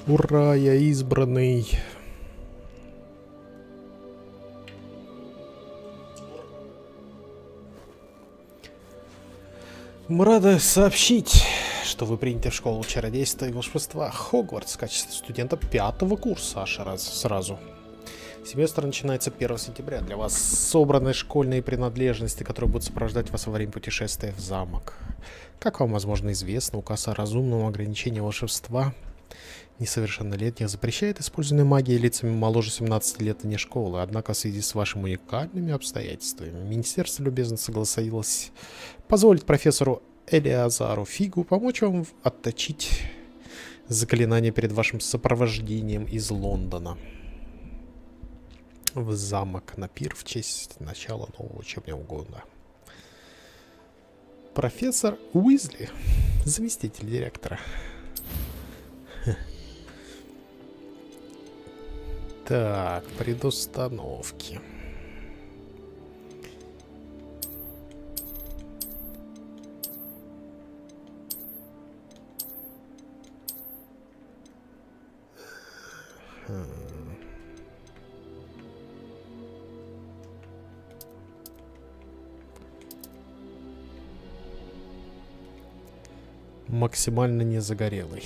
Ура, я избранный. Мы рады сообщить, что вы приняты в школу чародейства и волшебства Хогвартс в качестве студента 5-го курса аж сразу. Семестр начинается 1 сентября. Для вас собраны школьные принадлежности, которые будут сопровождать вас во время путешествия в замок. Как вам, возможно, известно, указ о разумном ограничении волшебства несовершеннолетних запрещает использование магии лицами моложе 17 лет вне школы. Однако в связи с вашими уникальными обстоятельствами Министерство любезно согласилось позволить профессору Элиазару Фигу помочь вам отточить заклинание перед вашим сопровождением из Лондона в замок на пир в честь начала нового учебного года. Профессор Уизли, заместитель директора. Так, предустановки. Максимально не загорелый.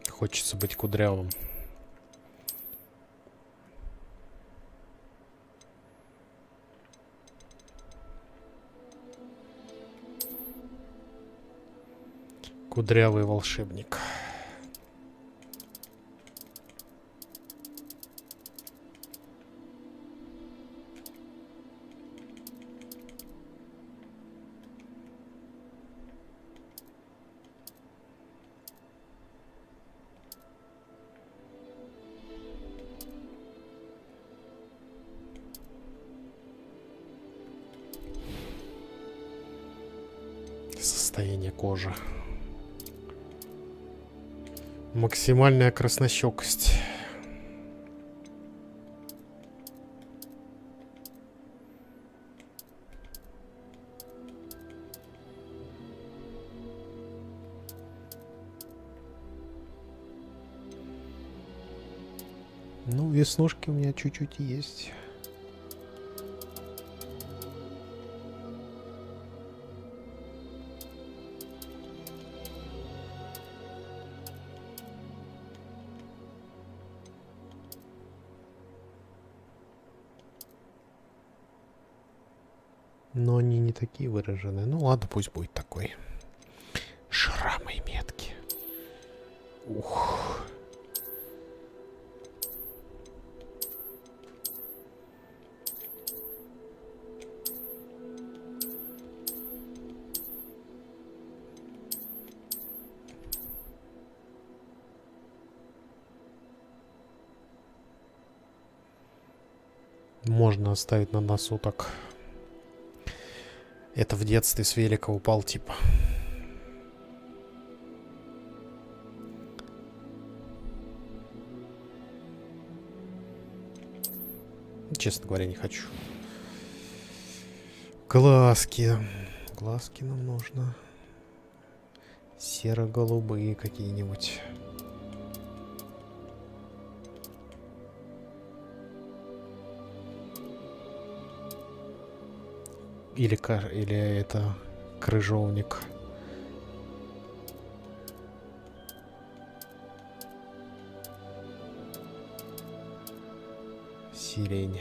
Хочется быть кудрявым. Кудрявый волшебник. Состояние кожи. Максимальная краснощекость. Ну, веснушки у меня чуть-чуть есть. Но они не такие выраженные. Ну ладно, пусть будет такой. Шрамы и метки. Ух. Можно оставить на носу так. Это в детстве с велика упал, типа. Честно говоря, не хочу. Глазки. Глазки нам нужно. Серо-голубые какие-нибудь. Или это крыжовник. Сирень.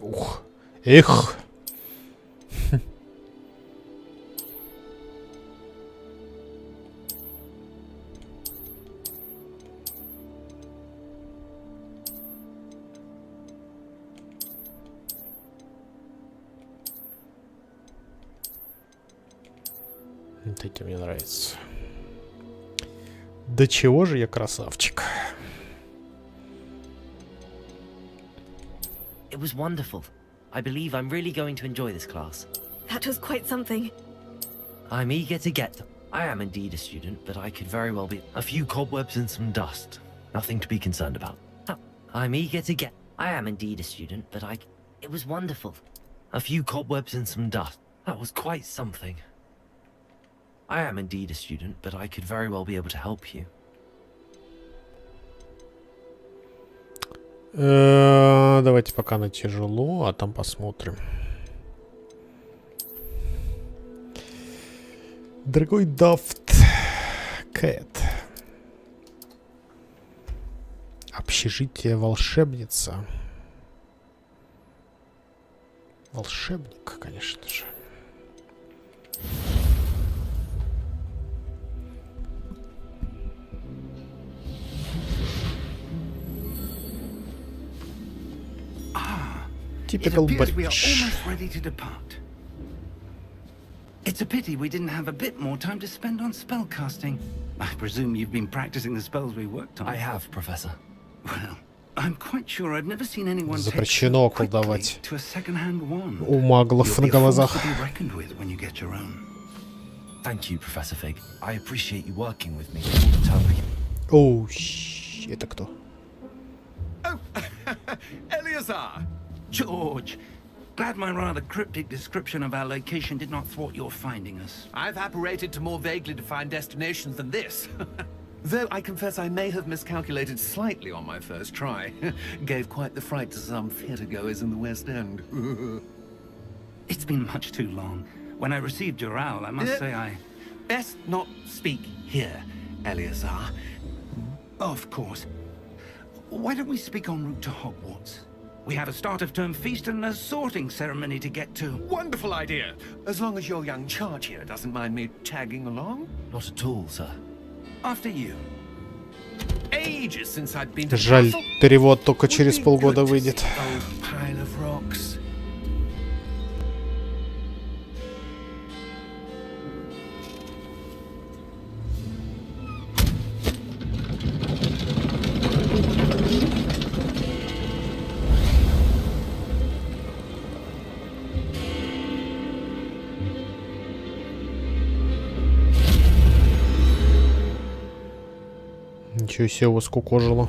Ух. Эх. Вот эти мне нравятся. Да чего же я красавчик. It was wonderful. I believe I'm really going to enjoy this class. That was quite something. I'm eager to get them. I am indeed a student, but I could very well be a few cobwebs and some dust. Nothing to be concerned about. I'm eager to get... I am indeed a student, but It was wonderful. A few cobwebs and some dust. That was quite something. I am indeed a student, but I could very well be able to help you. Давайте пока на тяжело, а там посмотрим. Дорогой Дафт Кэт. Общежитие волшебница. Волшебник, конечно же. Typical we are British. almost ready to depart. It's a pity we didn't have a bit more time to spend on spellcasting. I presume you've been practicing the spells we worked on. I have, Professor. Well, I'm quite sure I've never seen anyone take Запрещено so quickly колдовать to a second-hand wand. у маглов на You'll be a force глазах. to be reckoned with when you get your own. Thank you, Professor Fig. I appreciate you working with me all the time. Оу, это кто? Oh, Eleazar! George, glad my rather cryptic description of our location did not thwart your finding us. I've apparated to more vaguely defined destinations than this. Though I confess I may have miscalculated slightly on my first try. Gave quite the fright to some theatre-goers in the West End. It's been much too long. When I received your owl, I must say I... Best not speak here, Eleazar. Of course. Why don't we speak en route to Hogwarts? We have a start-of-term feast and a sorting ceremony to get to. Wonderful idea! As long as your young charge here doesn't mind me tagging along. Not at all, sir. After you. Ages since I'd been to Жаль, Castle. перевод только Would через be полгода good to выйдет. see an old pile of rocks. Ничего себе, его скукожило.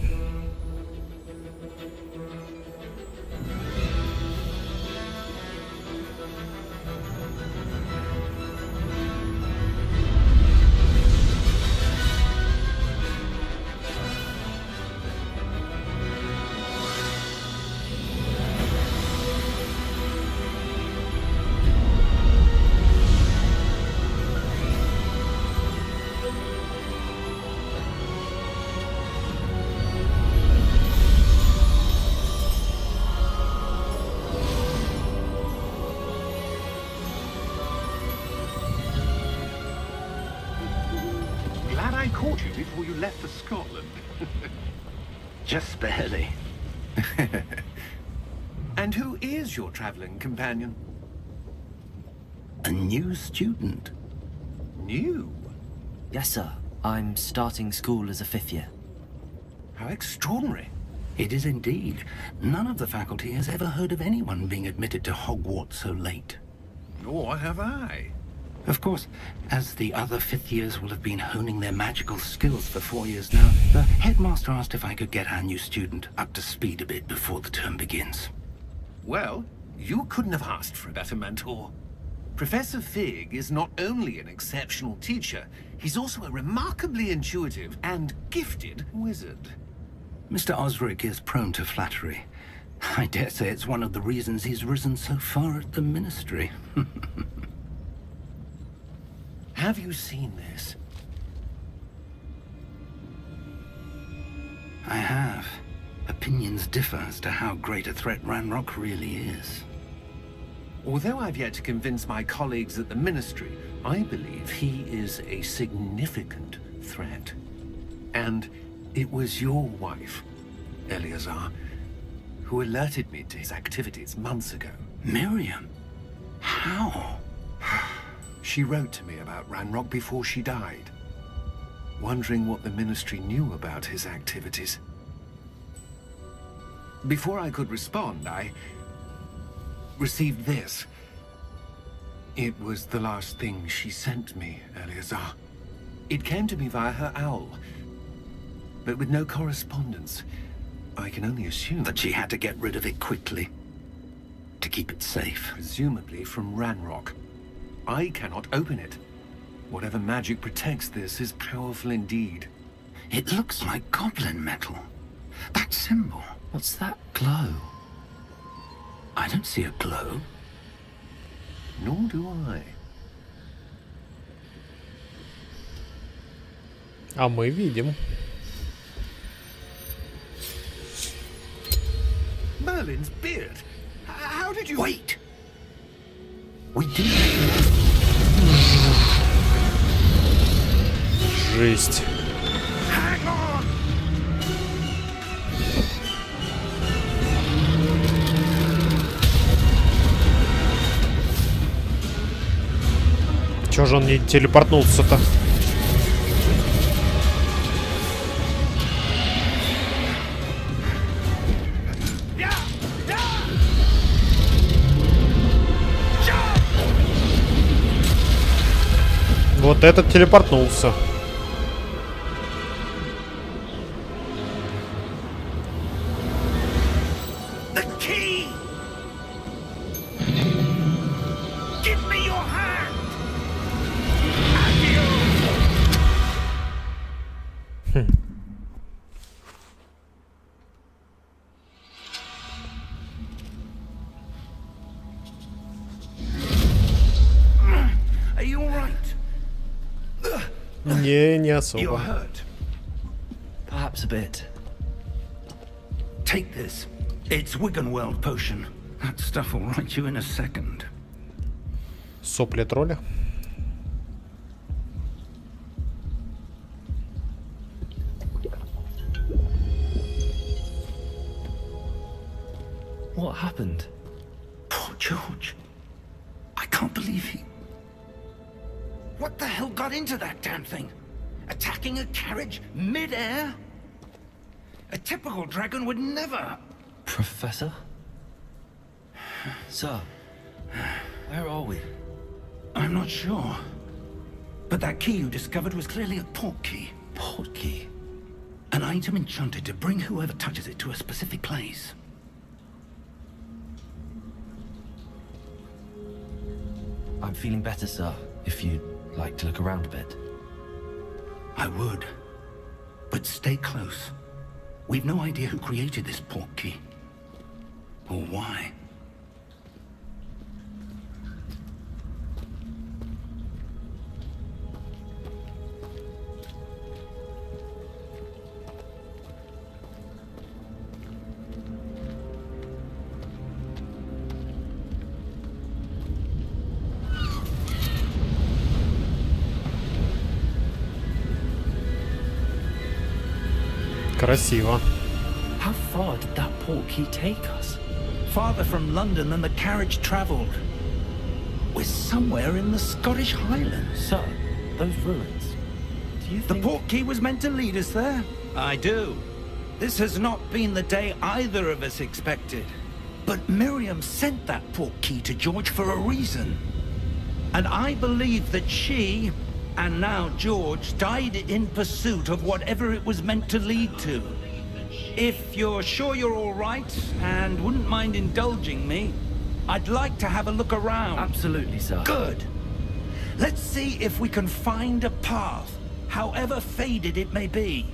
Just barely. And who is your traveling companion? A new student. New? Yes, sir. I'm starting school as a 5th year. How extraordinary. It is indeed. None of the faculty has ever heard of anyone being admitted to Hogwarts so late. Nor have I. Of course, as the other 5th years will have been honing their magical skills for 4 years now, the headmaster asked if I could get our new student up to speed a bit before the term begins. Well, you couldn't have asked for a better mentor. Professor Fig is not only an exceptional teacher, he's also a remarkably intuitive and gifted wizard. Mr. Osric is prone to flattery. I dare say it's one of the reasons he's risen so far at the ministry. Have you seen this? I have. Opinions differ as to how great a threat Ranrock really is. Although I've yet to convince my colleagues at the Ministry, I believe he is a significant threat. And it was your wife, Eleazar, who alerted me to his activities months ago. Miriam? How? She wrote to me about Ranrock before she died, wondering what the Ministry knew about his activities. Before I could respond, I received this. It was the last thing she sent me, Eleazar. It came to me via her owl, but with no correspondence. I can only assume That she had to get rid of it quickly. To keep it safe. presumably from Ranrock. I cannot open it. Whatever magic protects this is powerful indeed. It looks like goblin metal. That symbol. What's that glow? I don't see a glow. Nor do I. А мы видим. Merlin's beard. How did you... Wait! We do. Жесть. Hang on! Чё же он не телепортнулся-то? Вот этот телепортнулся. The key! Give me your hand! Are you all right? Не You're особо. hurt. Perhaps a bit. Take this. It's Wiggenweld potion. That stuff will right you in a second. Сопли тролля. What happened? Poor George. I can't believe he... What the hell got into that damn thing? Attacking a carriage mid-air? A typical dragon would never... Professor? Sir, where are we? I'm not sure. But that key you discovered was clearly a port key. Port key? An item enchanted to bring whoever touches it to a specific place. I'm feeling better, sir. If you'd like to look around a bit. I would. But stay close. We've no idea who created this port key. Or why. Красиво. How far did that portkey take us? Farther from London than the carriage travelled. We're somewhere in the Scottish Highlands. Sir, those ruins. Do you The think... portkey was meant to lead us there? I do. This has not been the day either of us expected. But Miriam sent that portkey to George for a reason. And I believe that she, and now George, died in pursuit of whatever it was meant to lead to. If you're sure you're all right, and wouldn't mind indulging me, I'd like to have a look around. Absolutely, sir. Good. Let's see if we can find a path, however faded it may be.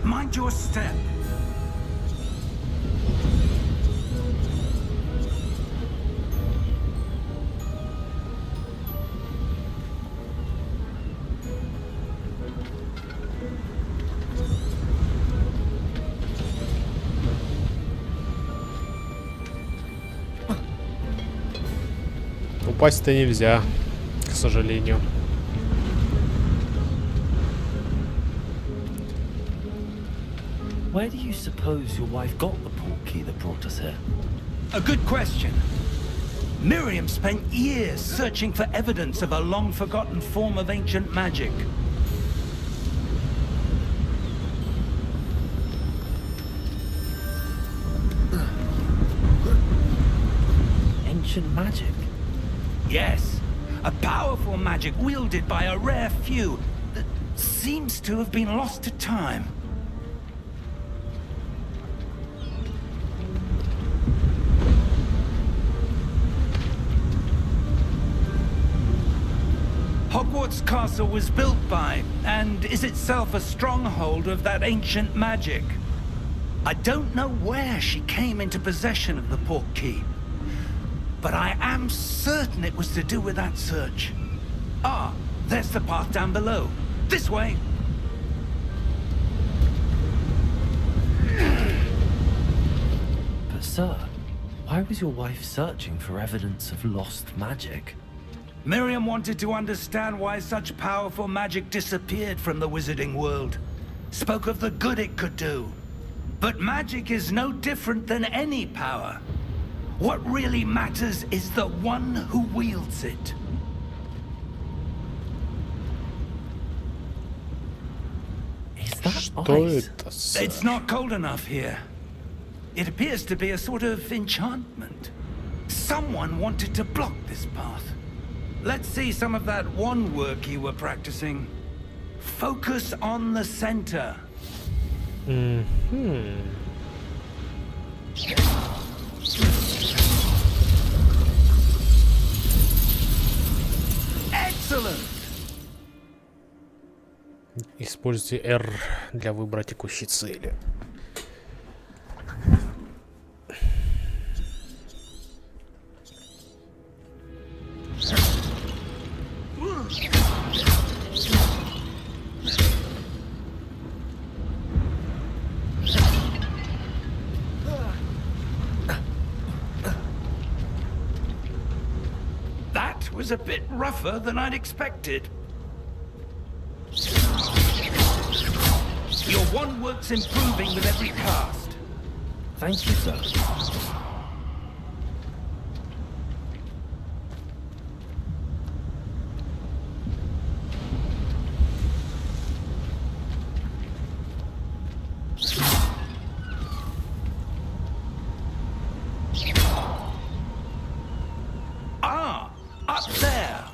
Mind your step. Упасть-то нельзя, к сожалению. Where do you suppose your wife got the portkey that brought us here? A good question. Miriam spent years searching for evidence of a long-forgotten form of ancient magic. Ancient magic? Yes, a powerful magic wielded by a rare few that seems to have been lost to time. Hogwarts Castle was built by, and is itself a stronghold of that ancient magic. I don't know where she came into possession of the portkey, but I am certain it was to do with that search. Ah, there's the path down below. This way! But sir, why was your wife searching for evidence of lost magic? Miriam wanted to understand why such powerful magic disappeared from the wizarding world. Spoke of the good it could do. But magic is no different than any power. What really matters is the one who wields it. Is that Что ice? это, сэр? It's not cold enough here. It appears to be a sort of enchantment. Someone wanted to block this path. Let's see some of that wand work you were practicing. Focus on the center. Excellent! Используйте R для выбора текущей цели. That was a bit rougher than I'd expected. Your wand work's improving with every cast. Thank you, sir. Ah, up there.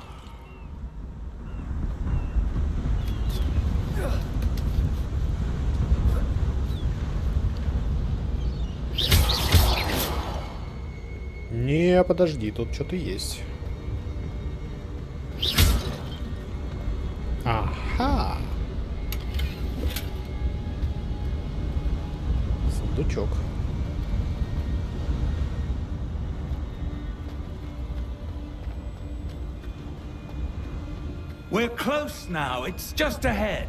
Не, подожди, тут что-то есть. Ага. Сундучок. We're close now. It's just ahead.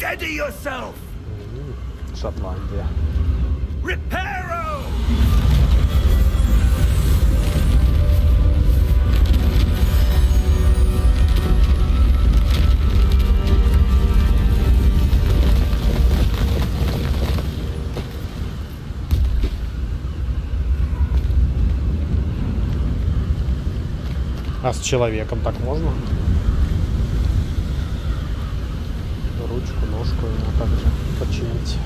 Steady yourself! Шотландия. Reparo! А с человеком так можно? Ручку, ножку ему также починить.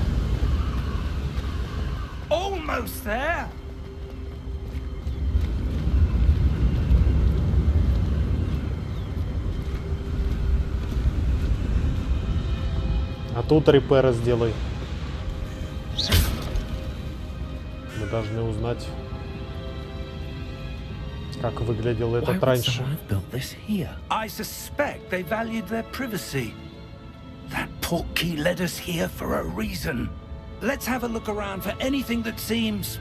Almost there! А тут репера сделай. Мы должны узнать, как выглядел Why этот would раньше. someone have built this here? I suspect they valued their privacy. That portkey led us here for a reason. Let's have a look around for anything that seems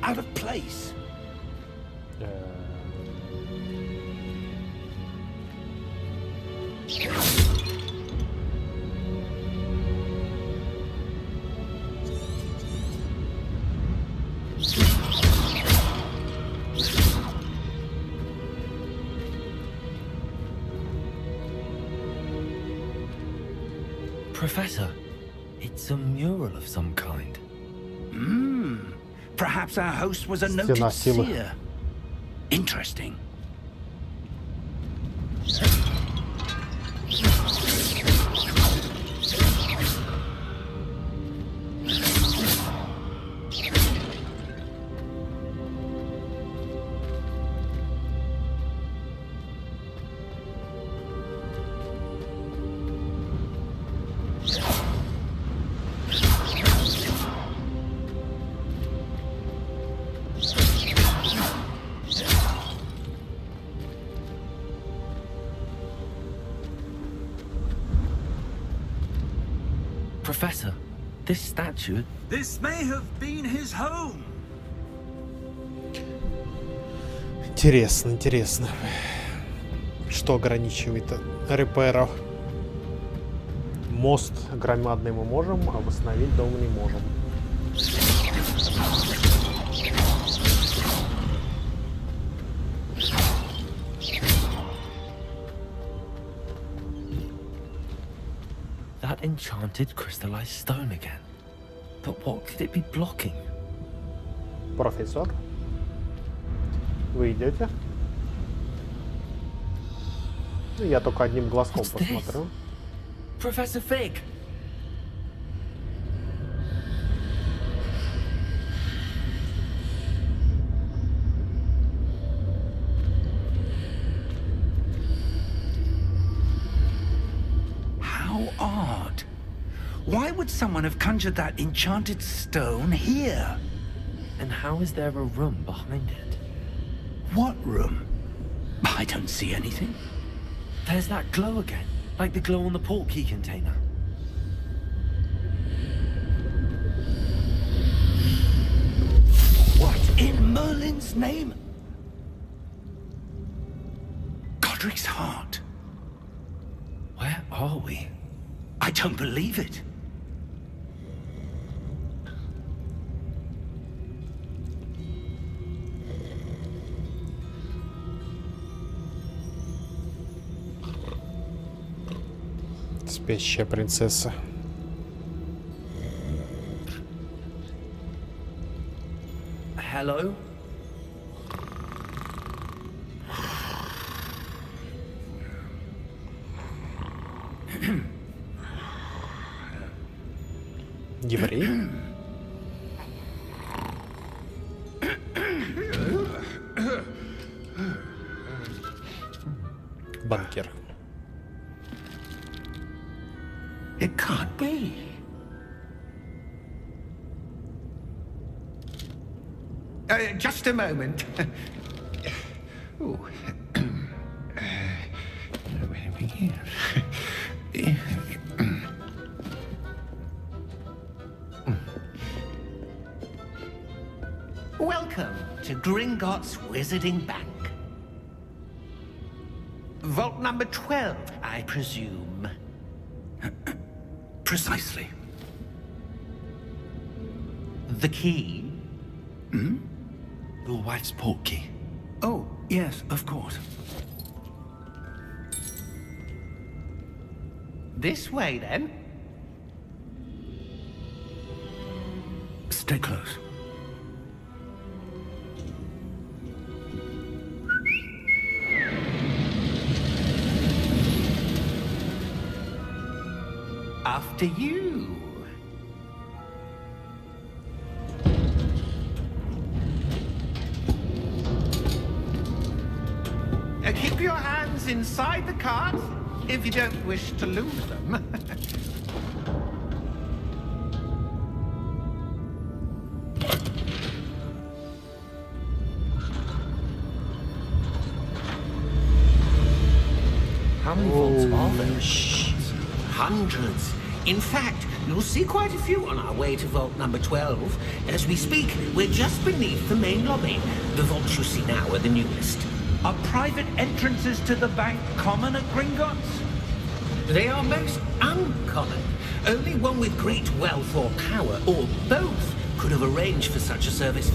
out of place. Professor, it's a mural of some kind. Perhaps our host was a Стена noted силы. seer. Interesting. Professor, this statue... This may have been his home. Интересно, интересно. Что ограничивает репера? Мост громадный мы можем, а восстановить дом не можем. That enchanted crystallized stone again. But what could it be blocking? Профессор, вы идете? Ну, я только одним глазком What's this? посмотрю. Professor Fig! How odd. Why would someone have conjured that enchanted stone here? And how is there a room behind it? What room? I don't see anything. There's that glow again, like the glow on the portkey container. What in Merlin's name? Godric's heart. Where are we? I don't believe it. Спящая принцесса. Hello? Еврей? Банкир. It can't be. Just a moment. Ooh. Where are we here? Welcome to Gringotts Wizarding Bank. Vault number 12, I presume. Precisely. The key? Your wife's port key. Oh, yes, of course. This way, then. Stay close. After you. Keep your hands inside the cart if you don't wish to lose them. How many vaults are there? Hundreds. In fact, you'll see quite a few on our way to vault number 12. As we speak, we're just beneath the main lobby. The vaults you see now are the newest. Are private entrances to the bank common at Gringotts? They are most uncommon. Only one with great wealth or power, or both, could have arranged for such a service.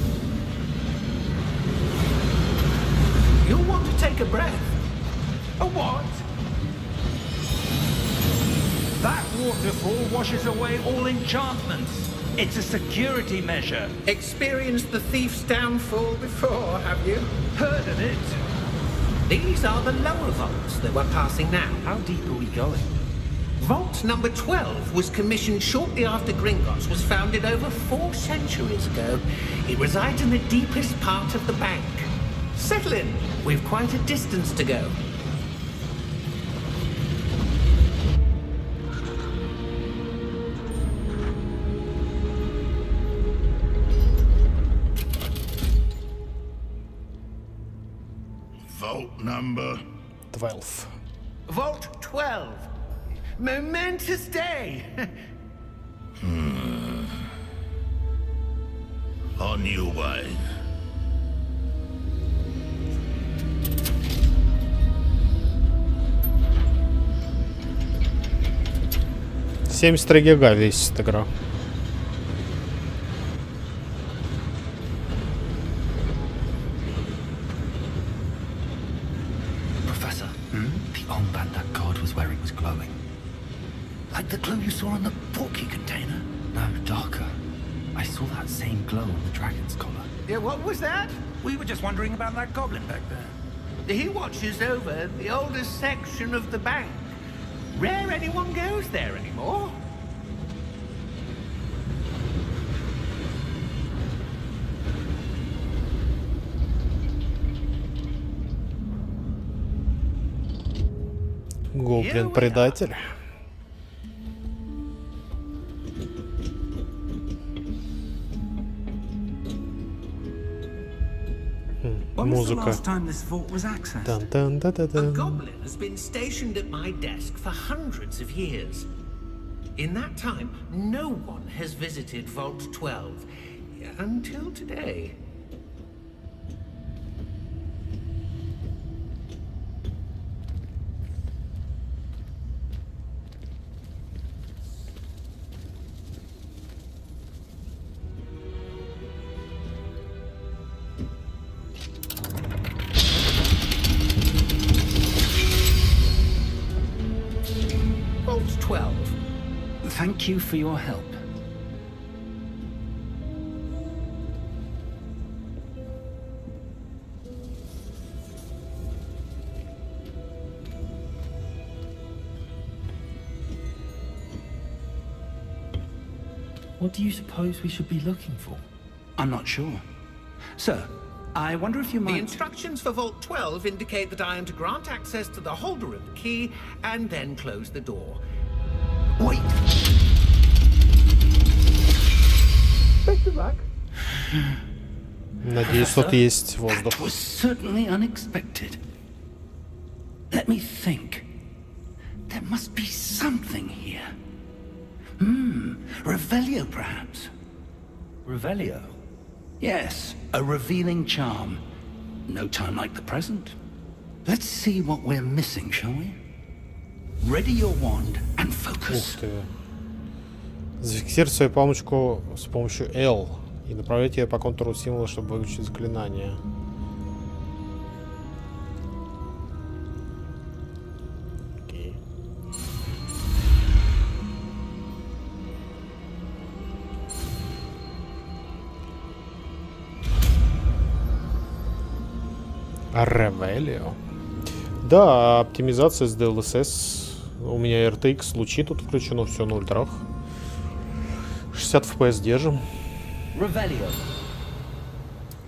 You'll want to take a breath. A what? That waterfall washes away all enchantments. It's a security measure. Experienced the thief's downfall before, have you? Heard of it? These are the lower vaults that we're passing now. How deep are we going? Vault number 12 was commissioned shortly after Gringotts was founded over 4 centuries ago. It resides in the deepest part of the bank. Settle in. We've quite a distance to go. Vault number 12. Vault 12. Momentous day. on your way. $73 гига весит игра. Professor, the armband that guard was wearing was glowing. Like the glow you saw on the portkey container? No, darker. I saw that same glow on the dragon's collar. Yeah, what was that? We were just wondering about that goblin back there. He watches over the oldest section of the bank. Rare anyone goes there anymore. Гоблин-предатель. When was the Музыка. last time this vault was accessed? A Тан-тан-та-та-тан. goblin has been stationed at my desk for hundreds of years. In that time, no one has visited Vault 12 until today. Vault 12. Thank you for your help. What do you suppose we should be looking for? I'm not sure. Sir, I wonder if you The might... instructions for Vault 12 indicate that I am to grant access to the holder of the key and then close the door. Wait! Best of luck. Надеюсь, тут есть воздух. That was certainly unexpected. Let me think. There must be something here. Revelio, perhaps. Revelio? Yes, a revealing charm. No time like the present. Let's see what we're missing, shall we? Ready your wand and Ух focus. ты. Зафиксируйте свою палочку с помощью L и направляйте ее по контуру символа, чтобы выключить заклинание. Окей. Ревелио. Да, оптимизация с DLSS. У меня RTX, лучи тут включено, все на ультрах. 60 FPS держим. Revelio.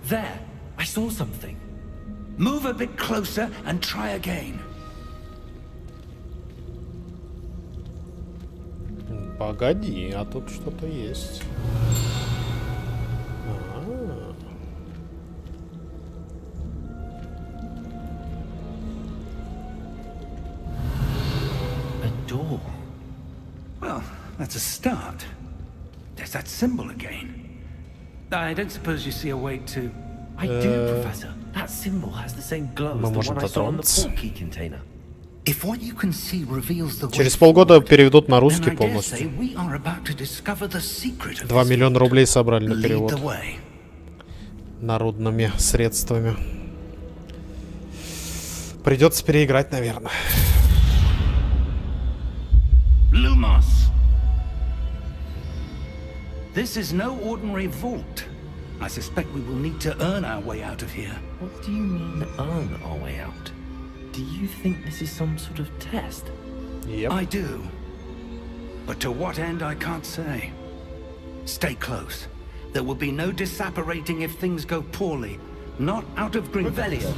There, I saw something. Move a bit closer and try again. Погоди, а тут что-то есть. A door. Well, that's a start. There's that symbol again. I don't suppose you see a way to... I do, Professor. That symbol has the same glow as the one I saw on the portkey container. If what you can see reveals the way Через полгода переведут на then русский I dare say полностью. we are about to discover the secret of 2 this миллиона рублей собрали на Lead перевод the way. народными средствами. Придется переиграть, наверное. Lumos. This is no ordinary vault. I suspect we will need to earn our way out of here. What do you mean, earn our way out? Do you think this is some sort of test? Yep. I do. But to what end, I can't say. Stay close. There will be no disapparating if things go poorly. Not out of Gringotts. Revelio.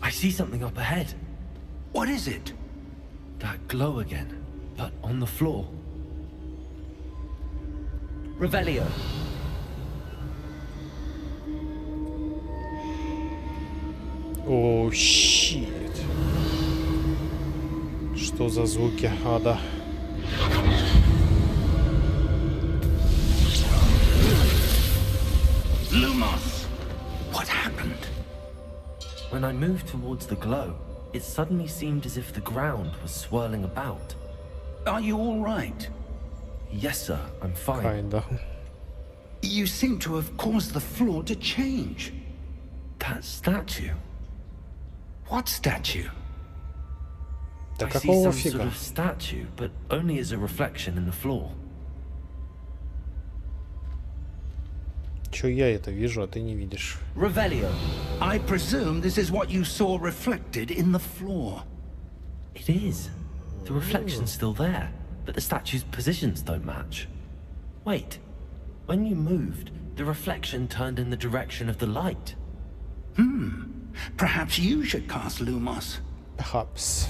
I see something up ahead. What is it? That glow again, but on the floor. Revelio. О, щит. Что за звуки ада? Lumos! What happened? When I moved towards the glow, it suddenly seemed as if the ground was swirling about. Are you all right? Yes, sir, I'm fine. Kinda. You seem to have caused the floor to change. That statue. What statue? Да I see какого some sort фига? of statue, but only as a reflection in the floor. Чё я это вижу, а ты не видишь? Revelio. I presume this is what you saw reflected in the floor. It is. The reflection's still there, but the statue's positions don't match. Wait. When you moved, the reflection turned in the direction of the light. Perhaps you should cast Lumos. Perhaps.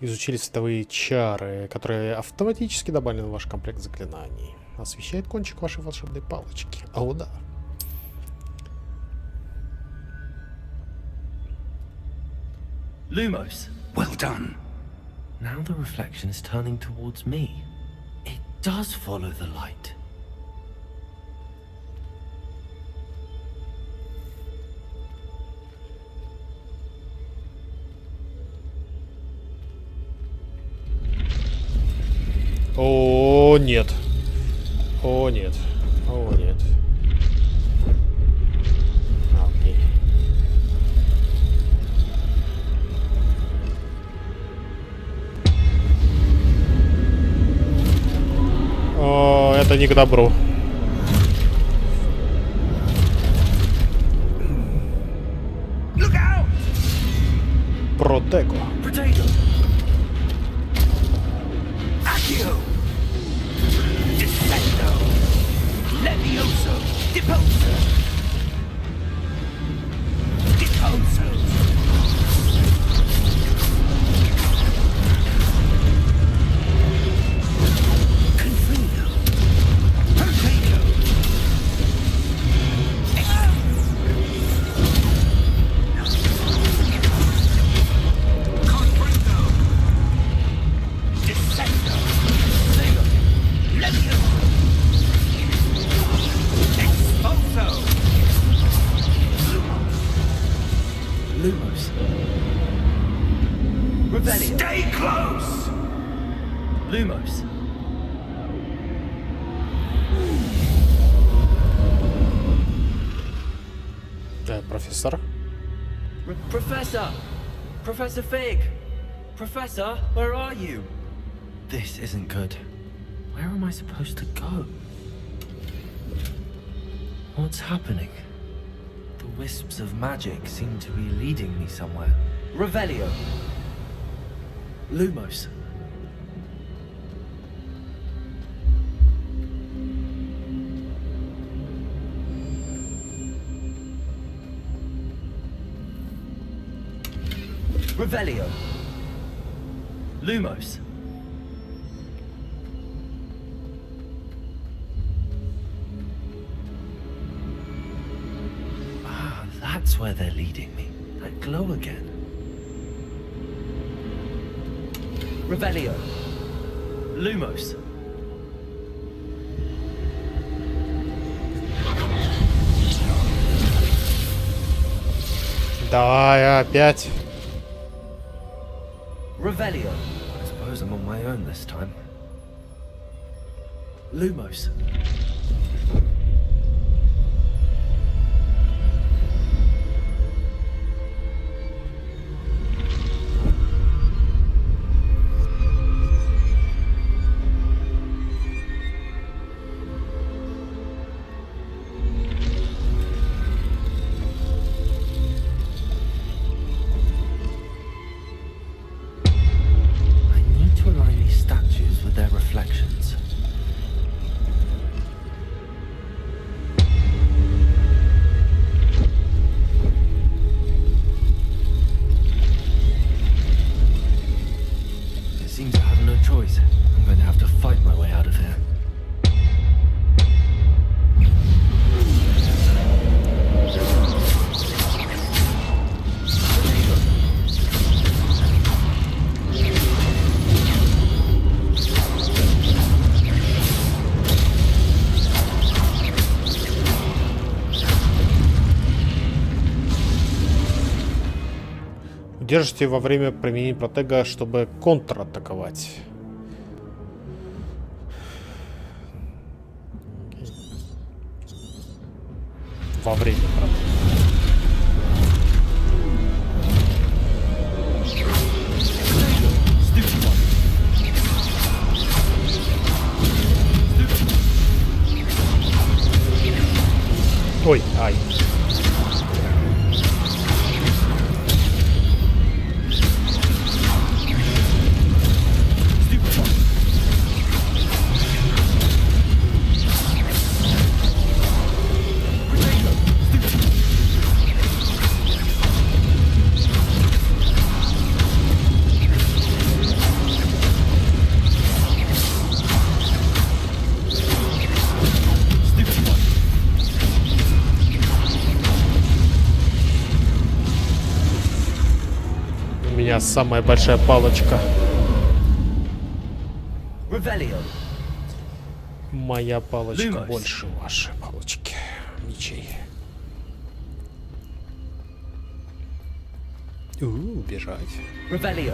Изучили световые чары, которые автоматически добавлены в ваш комплект заклинаний. Освещает кончик вашей волшебной палочки. О, да. Lumos. Well done. Now the reflection is turning towards me. It does follow the light. О, нет. О, нет. О, нет. Окей. О, это не к добру. Look out! Протеко. Potato. Accio! Descendo! Levioso! Deposo! Deposo! Lumos. Revelio. Stay close! Lumos. Профессор. Professor! Professor Fig! Professor, where are you? This isn't good. Where am I supposed to go? What's happening? The wisps of magic seem to be leading me somewhere. Revelio. Lumos. Revelio. Lumos. Ah, that's where they're leading me. That glow again. Revelio. Lumos. Давай опять. Revelio. I suppose I'm on my own this time. Lumos. Their reflections. It seems I have no choice. I'm going to have to fight my way out of here. Держите во время применения протега, чтобы контратаковать. Во время протега. Ой, ай. У меня самая большая палочка. Revelio. Моя палочка Lumos. больше вашей палочки. Ничей. Бежать. Revelio.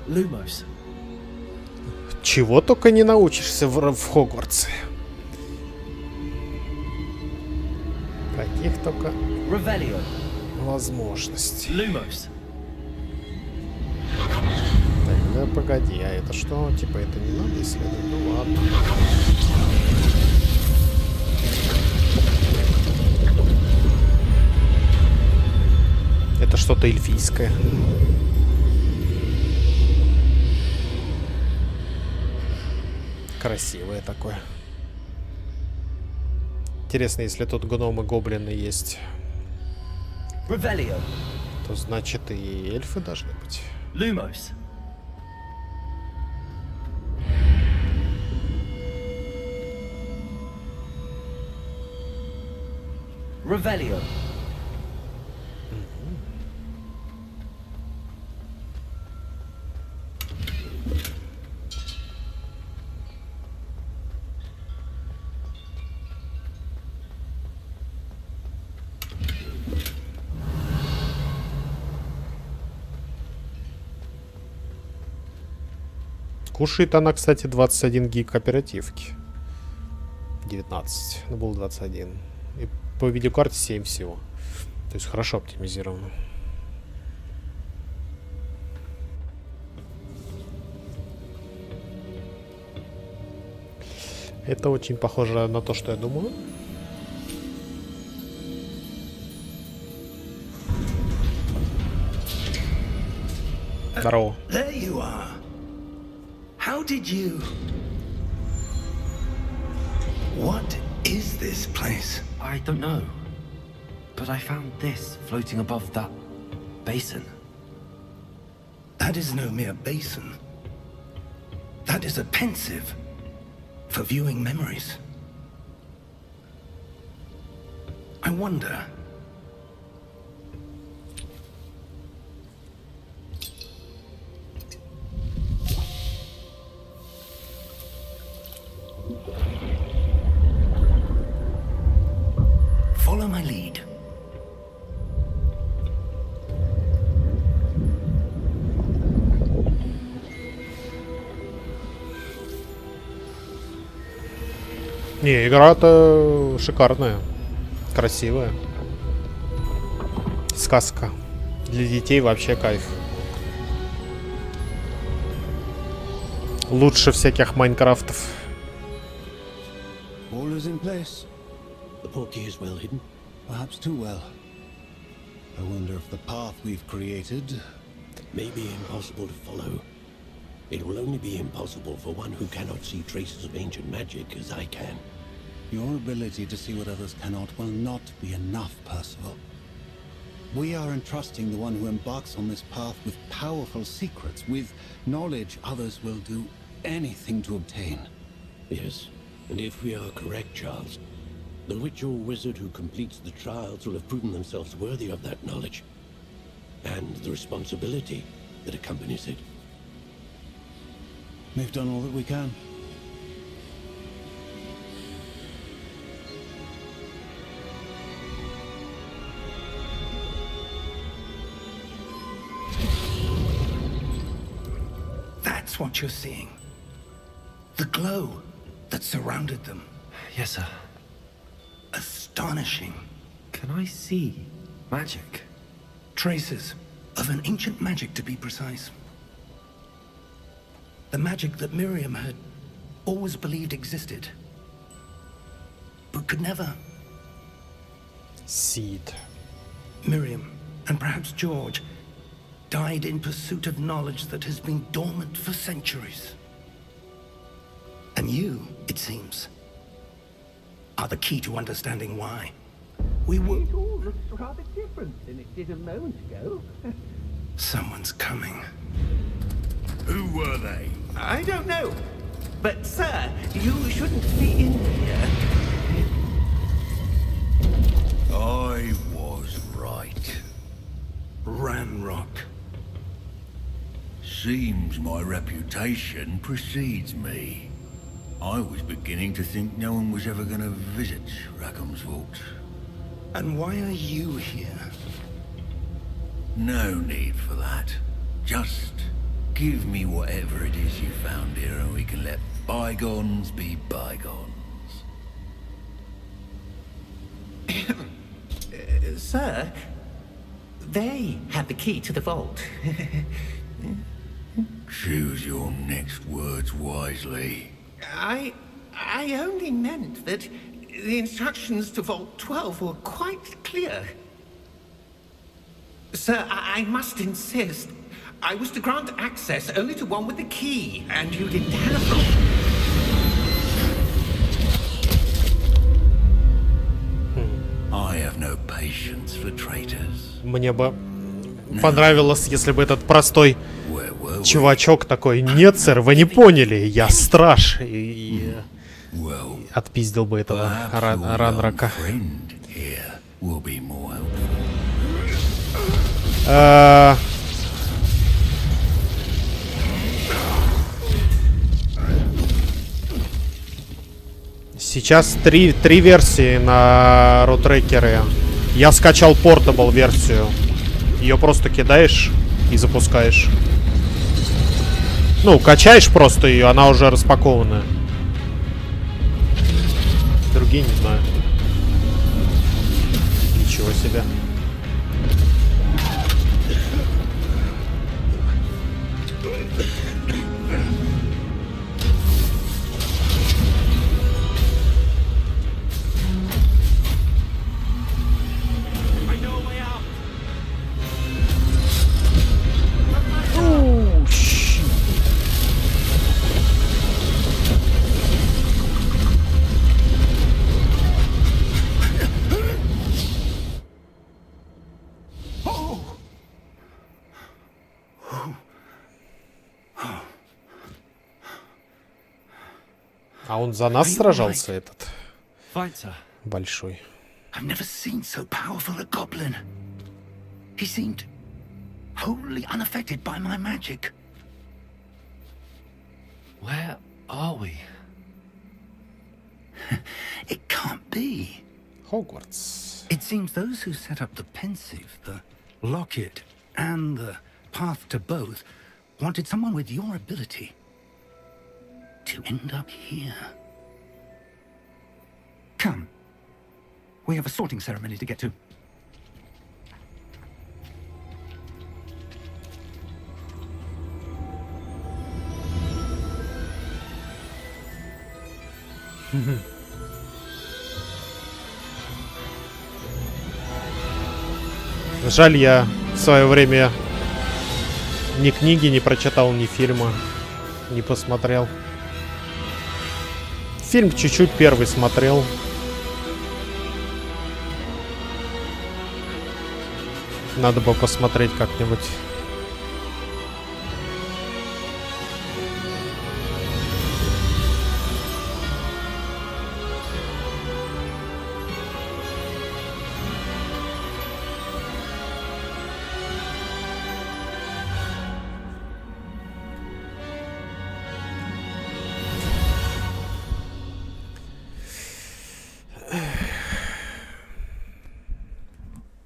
Lumos. Чего только не научишься в Хогвартсе. Каких только Revelio. возможностей. Lumos. Так, да погоди, а это что? Типа это не надо исследовать? Ну ладно. Это что-то эльфийское. Красивое такое. Интересно, если тут гномы, гоблины есть, Revelio. то значит и эльфы должны быть. Lumos. Revelio. Кушает она, кстати, 21 гиг оперативки. 19. Ну, был 21. И по видеокарте 7 всего. То есть хорошо оптимизировано. Это очень похоже на то, что я думаю. Здорово. There you are. How did you... What is this place? I don't know. But I found this floating above that basin. That is no mere basin. That is a pensive for viewing memories. I wonder... Follow my lead. Не, игра-то шикарная. Красивая. Сказка. Для детей вообще кайф. Лучше всяких Майнкрафтов. All is in place. The portkey is well hidden. Perhaps too well. I wonder if the path we've created... May be impossible to follow. It will only be impossible for one who cannot see traces of ancient magic as I can. Your ability to see what others cannot will not be enough, Percival. We are entrusting the one who embarks on this path with powerful secrets, with knowledge others will do anything to obtain. Yes, and if we are correct, Charles, the witch or wizard who completes the trials will have proven themselves worthy of that knowledge, and the responsibility that accompanies it. We've done all that we can. That's what you're seeing. The glow that surrounded them. Yes, sir. Astonishing. Can I see magic? Traces of an ancient magic, to be precise. The magic that Miriam had always believed existed, but could never. Seed. Miriam, and perhaps George, died in pursuit of knowledge that has been dormant for centuries. And you, it seems, are the key to understanding why. We were... It all looks rather different than it did a moment ago. Someone's coming. Who were they? I don't know. But, sir, you shouldn't be in here. I was right. Ranrock. Seems my reputation precedes me. I was beginning to think no one was ever going to visit Rackham's vault. And why are you here? No need for that. Just give me whatever it is you found here and we can let bygones be bygones. Sir, they had the key to the vault. Choose your next words wisely. I only meant that the instructions to Vault 12 were quite clear. Sir, I must insist. I was to grant access only to one with the key, and you didn't have them. I have no patience for traitors. Мне бы понравилось, если бы этот простой Where were we? чувачок такой: нет, сэр, вы не поняли, я страж. И Well, отпиздил бы этого perhaps your young Ранрака. friend here will be more helpful. Сейчас три версии на рутрекере. Я скачал портабл версию. Ее просто кидаешь и запускаешь. Ну, качаешь просто ее, она уже распакованная. Другие не знаю. Ничего себе. А он за нас сражался, этот Fine, sir. большой. I've never seen so powerful a goblin. He seemed wholly unaffected by my magic. Where are we? It can't be. Hogwarts. It seems those who set up the pensive, the locket, and the path to both wanted someone with your ability to end up here. Come. We have a sorting ceremony to get to. Жаль, я в свое время ни книги не прочитал, ни фильма не посмотрел. Фильм чуть-чуть первый смотрел. Надо бы посмотреть как-нибудь.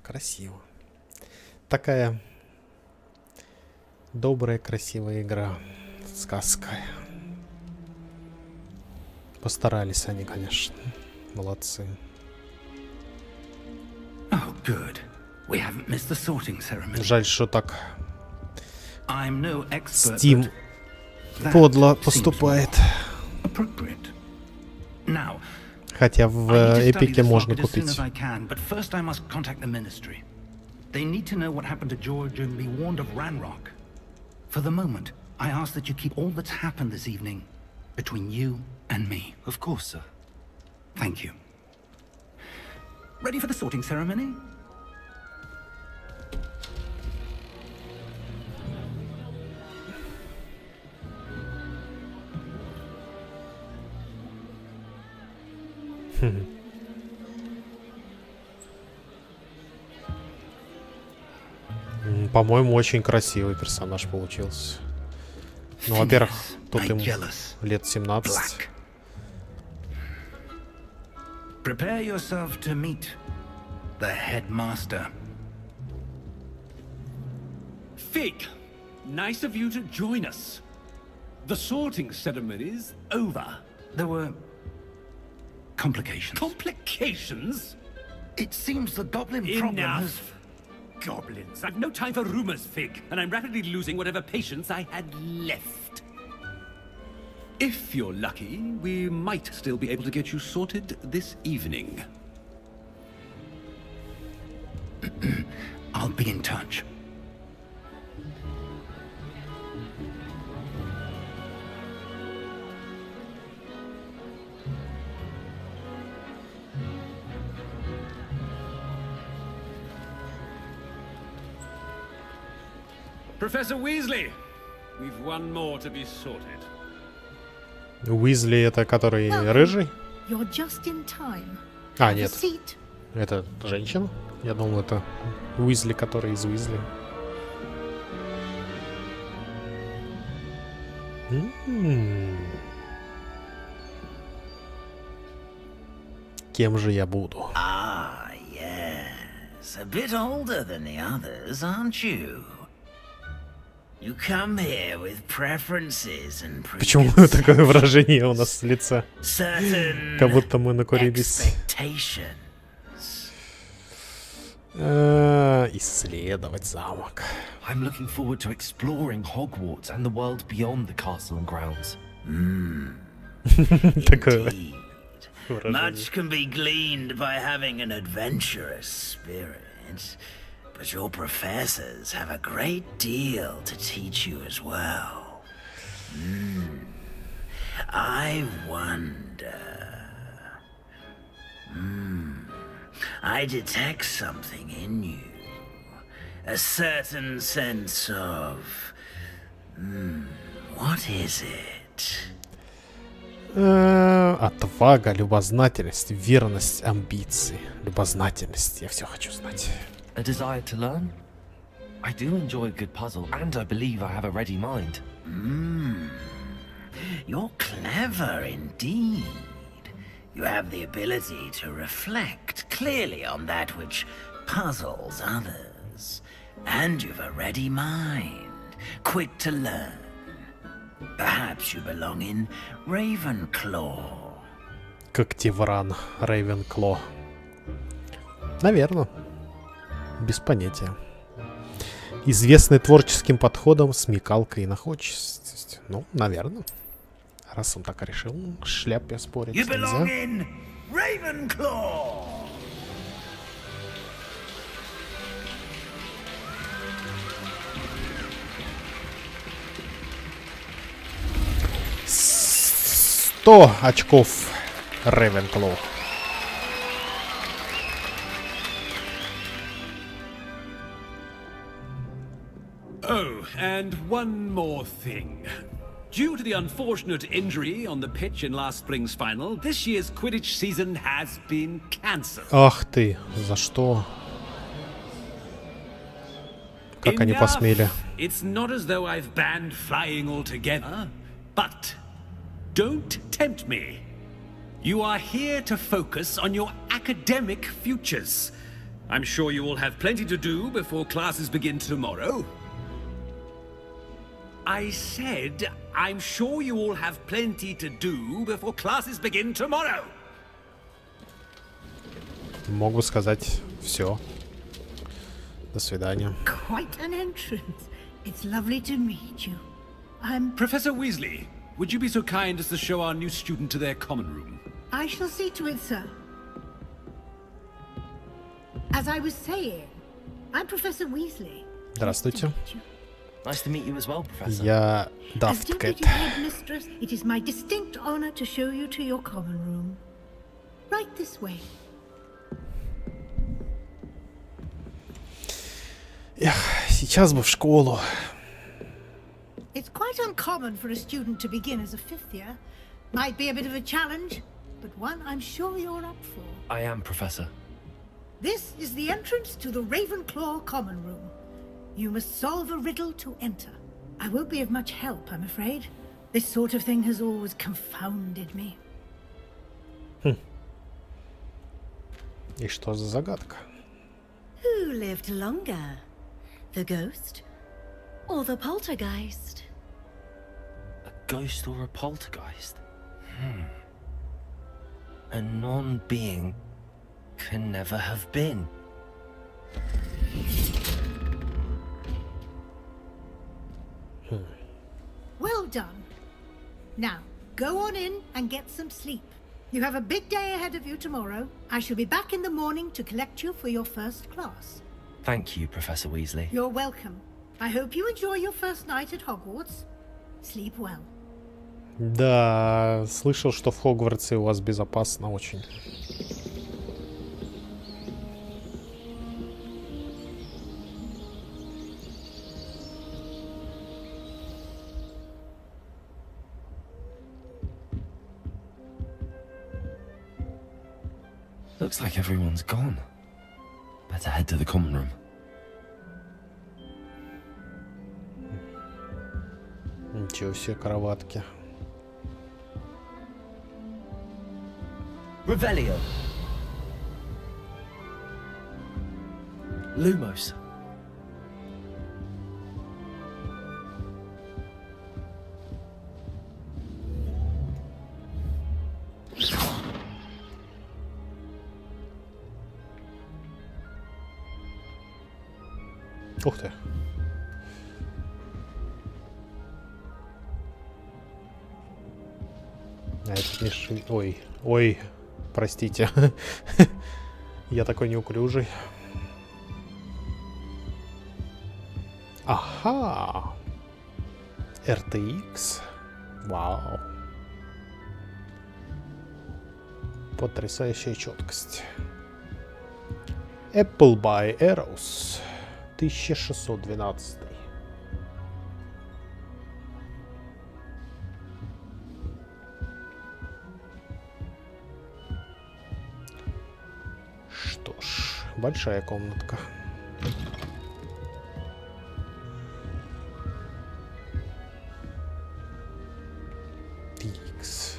Красиво. Такая добрая, красивая игра. Сказка. Постарались они, конечно. Молодцы. Oh, good. We haven't missed the sorting ceremony. Жаль, что так I'm no expert, Steam but that подло seems поступает. appropriate. Now, Хотя в I need to study Эпике this можно locket as soon купить. as I can, but first I must contact the ministry. They need to know what happened to George and be warned of Ranrock. For the moment, I ask that you keep all that's happened this evening between you and me. Of course, sir. Thank you. Ready for the sorting ceremony? По-моему, очень красивый персонаж получился. Ну, во-первых, тут ему лет 17. Black. Prepare yourself to meet the headmaster. Fig, nice of you to join us. The sorting ceremony's over. There were complications. Complications? It seems the goblin problem has... Enough. Goblins. I've no time for rumors, Fig, and I'm rapidly losing whatever patience I had left. If you're lucky, we might still be able to get you sorted this evening. I'll be in touch. Professor Weasley, we've one more to be sorted. Уизли это который рыжий? You're just in time. А, Have a нет. seat. Это женщина? Я думал, это Уизли, который из Уизли. Кем же я буду? Ah, yes. A bit older than the others, aren't you? You come here with preferences and Почему такое выражение у нас с лица? certain Как будто мы накурились. expectations. Исследовать замок. I'm looking forward to exploring Hogwarts and the world beyond the castle and grounds. Такое Indeed. выражение. Much can be gleaned by having an adventurous spirit, but your professors have a great deal to teach you as well. I wonder. I detect something in you. A certain sense of... what is it? Отвага, любознательность, верность, амбиции. Любознательность, я все хочу знать. A desire to learn? I do enjoy a good puzzle, and I believe I have a ready mind. You're clever indeed. You have the ability to reflect clearly on that which puzzles others. And you've a ready mind, quick to learn. Perhaps you belong in Ravenclaw. Когтевран, Рейвенкло. Наверное. Без понятия. Известный творческим подходом, смекалкой и находчивостью. Ну, наверное. Раз он так решил, шляпе спорить You belong нельзя. in Ravenclaw. Сто очков Рейвенкло. Oh, and one more thing. Due to the unfortunate injury on the pitch in last spring's final, this year's Quidditch season has been cancelled. Ах ты, за что? Как они посмели? It's not as though I've banned flying altogether, but don't tempt me. You are here to focus on your academic futures. I'm sure you will have plenty to do before classes begin tomorrow. I said, I'm sure you all have plenty to do before classes begin tomorrow. Могу сказать все. До свидания. Quite an entrance. It's lovely to meet you. I'm... Professor Weasley, would you be so kind as to show our new student to their common room? I shall see to it, sir. As I was saying, I'm Professor Weasley. Здравствуйте. Nice to meet you as well, Professor. Я As Дафт deputy Кэт. headmistress, it is my distinct honor to show you to your common room. Right this way. Эх, сейчас бы в школу. It's quite uncommon for a student to begin as a fifth year. Might be a bit of a challenge, but one I'm sure you're up for. I am, Professor. This is the entrance to the Ravenclaw common room. You must solve a riddle to enter. I won't be of much help, I'm afraid. This sort of thing has always confounded me. И что за загадка? Who lived longer? The ghost or the poltergeist? A ghost or a poltergeist? A non-being can never have been. Well done. Now, go on in and get some sleep. You have a big day ahead of you tomorrow. I shall be back in the morning to collect you for your first class. Thank you, Professor Weasley. You're welcome. I hope you enjoy your first night at Hogwarts. Sleep well. Да, слышал, что в Хогвартсе у вас безопасно очень. Looks like everyone's gone. Better head to the common room. Ничего себе, кроватки. Revelio. Lumos. Ух ты. А этот не Ой, ой, простите. Я такой неуклюжий. Ага. RTX. Вау. Потрясающая четкость. Apple by Arrows. 1612. Что ж, большая комнатка. Тикс.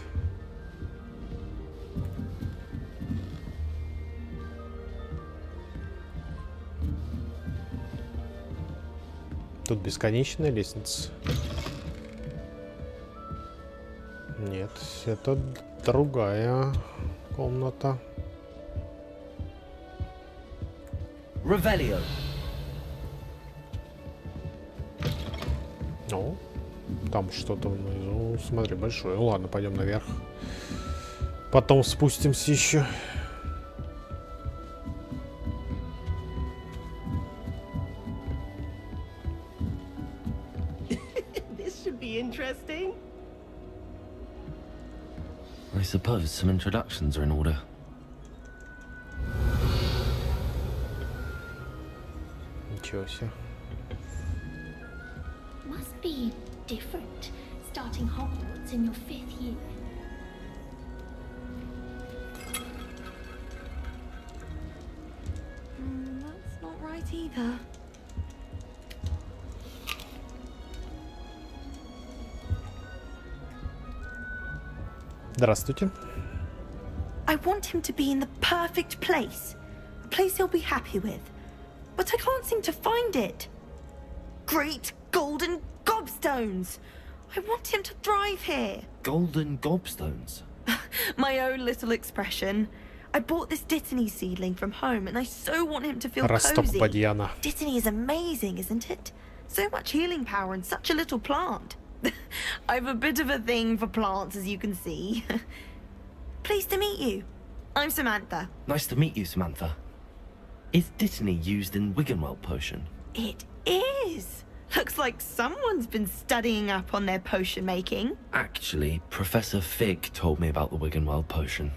Тут бесконечная лестница. Нет, это другая комната. Revelio. Ну, там что-то внизу. Смотри, большое. Ладно, пойдем наверх. Потом спустимся еще. This should be interesting. I suppose some introductions are in order. Ничего себе. Must be different starting Hogwarts in your 5th year. That's not right either. Здравствуйте. I want him to be in the perfect place. A place he'll be happy with. But I can't seem to find it. Great golden gobstones! I want him to thrive here. Golden gobstones. My own little expression. I bought this Dittany seedling from home and I so want him to feel Росток cozy. бадьяна. Dittany is amazing, isn't it? So much healing power in such a little plant. I've a bit of a thing for plants, as you can see. Pleased to meet you. I'm Samantha. Nice to meet you, Samantha. Is Dittany used in Wiggenweld potion? It is. Looks like someone's been studying up on their potion making. Actually, Professor Fig told me about the Wiggenweld potion.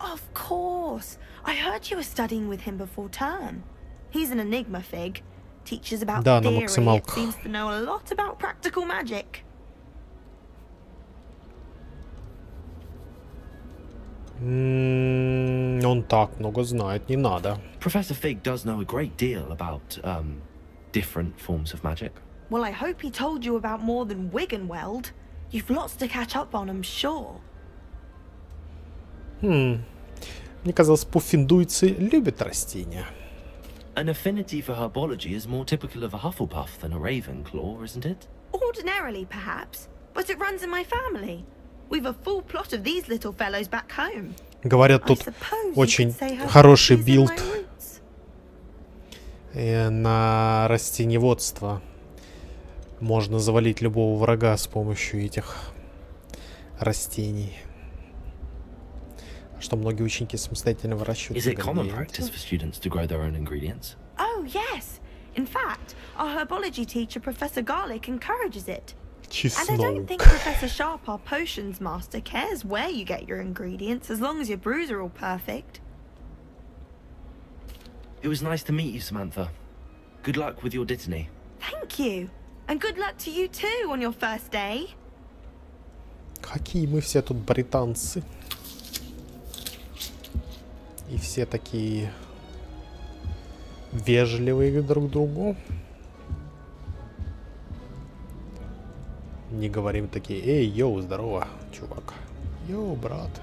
Of course. I heard you were studying with him before term. He's an enigma, Fig. Teaches about Да, на theory, максималках. seems to know a lot about practical magic. Он так много знает, не надо. Professor Fig does know a great deal about, different forms of magic. Well, I hope he told you about more than Wiggenweld. You've lots to catch up on, I'm sure. Мне казалось, пуффиндуйцы любят растения. An affinity for herbology is more typical of a Hufflepuff than a Ravenclaw, isn't it? Ordinarily, perhaps, but it runs in my family. We've a full plot of these little fellows back home. Говорят, I тут suppose you очень could say хороший herbology is in билд my roots. на растениеводство. Можно завалить любого врага с помощью этих растений. Что многие ученики самостоятельно выращивают. Is it common practice for students to grow their own ingredients? Oh, yes. In fact, our herbology teacher, Professor Garlic, encourages it. And I don't think Professor Sharp, our potions master, cares where you get your ingredients, as long as your brews are all perfect. It was nice to meet you, Samantha. Good luck with your Dittany. Thank you. And good luck to you too on your first day. Какие мы все тут британцы. И все такие вежливые друг к другу. Не говорим такие: эй, йоу, здорово, чувак. Йоу, брат.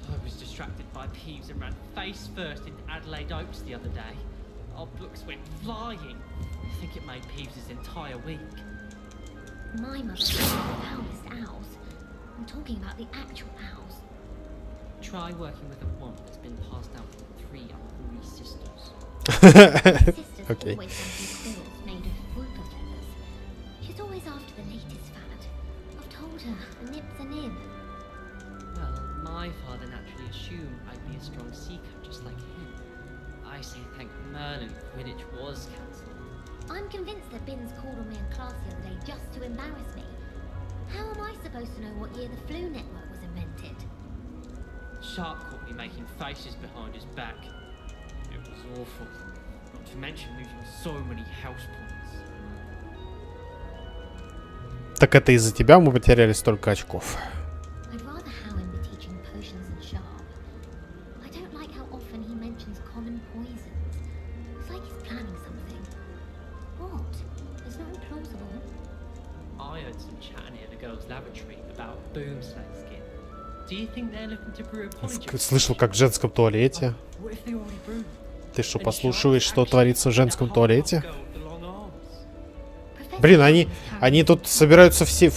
I was distracted by Peeves and ran face first into Adelaide Oaks the other day. Our books went flying. I think it made Peeves' entire week. My mother found this house. I'm talking about the actual owls. Try working with a wand that's been passed down from 3 unruly sisters. Sisters Okay. always have these quills made of whooper feathers. She's always after the latest fad. I've told her, a nib's a nib. Well, my father naturally assumed I'd be a strong seeker just like him. I say thank Merlin Quidditch was cancelled. I'm convinced that Binns called on me in class the other day just to embarrass me. How am I supposed to know what year the flu network was invented? Shark caught me making faces behind his back. It was awful. Not to mention losing so many house points. Так это из-за тебя мы потеряли столько очков. I'd rather Howin be teaching potions and sharp. I don't like how often he mentions common poisons. It's like he's planning something. What? There's nothing plausible. I heard some chat near the girls' lavatory about boomslang skin. Do you think they're looking to brew a polyjuice? Слышал, как в женском туалете. What if they already brewed? Ты что, послушаешь, что творится в женском туалете? Блин, они тут собираются все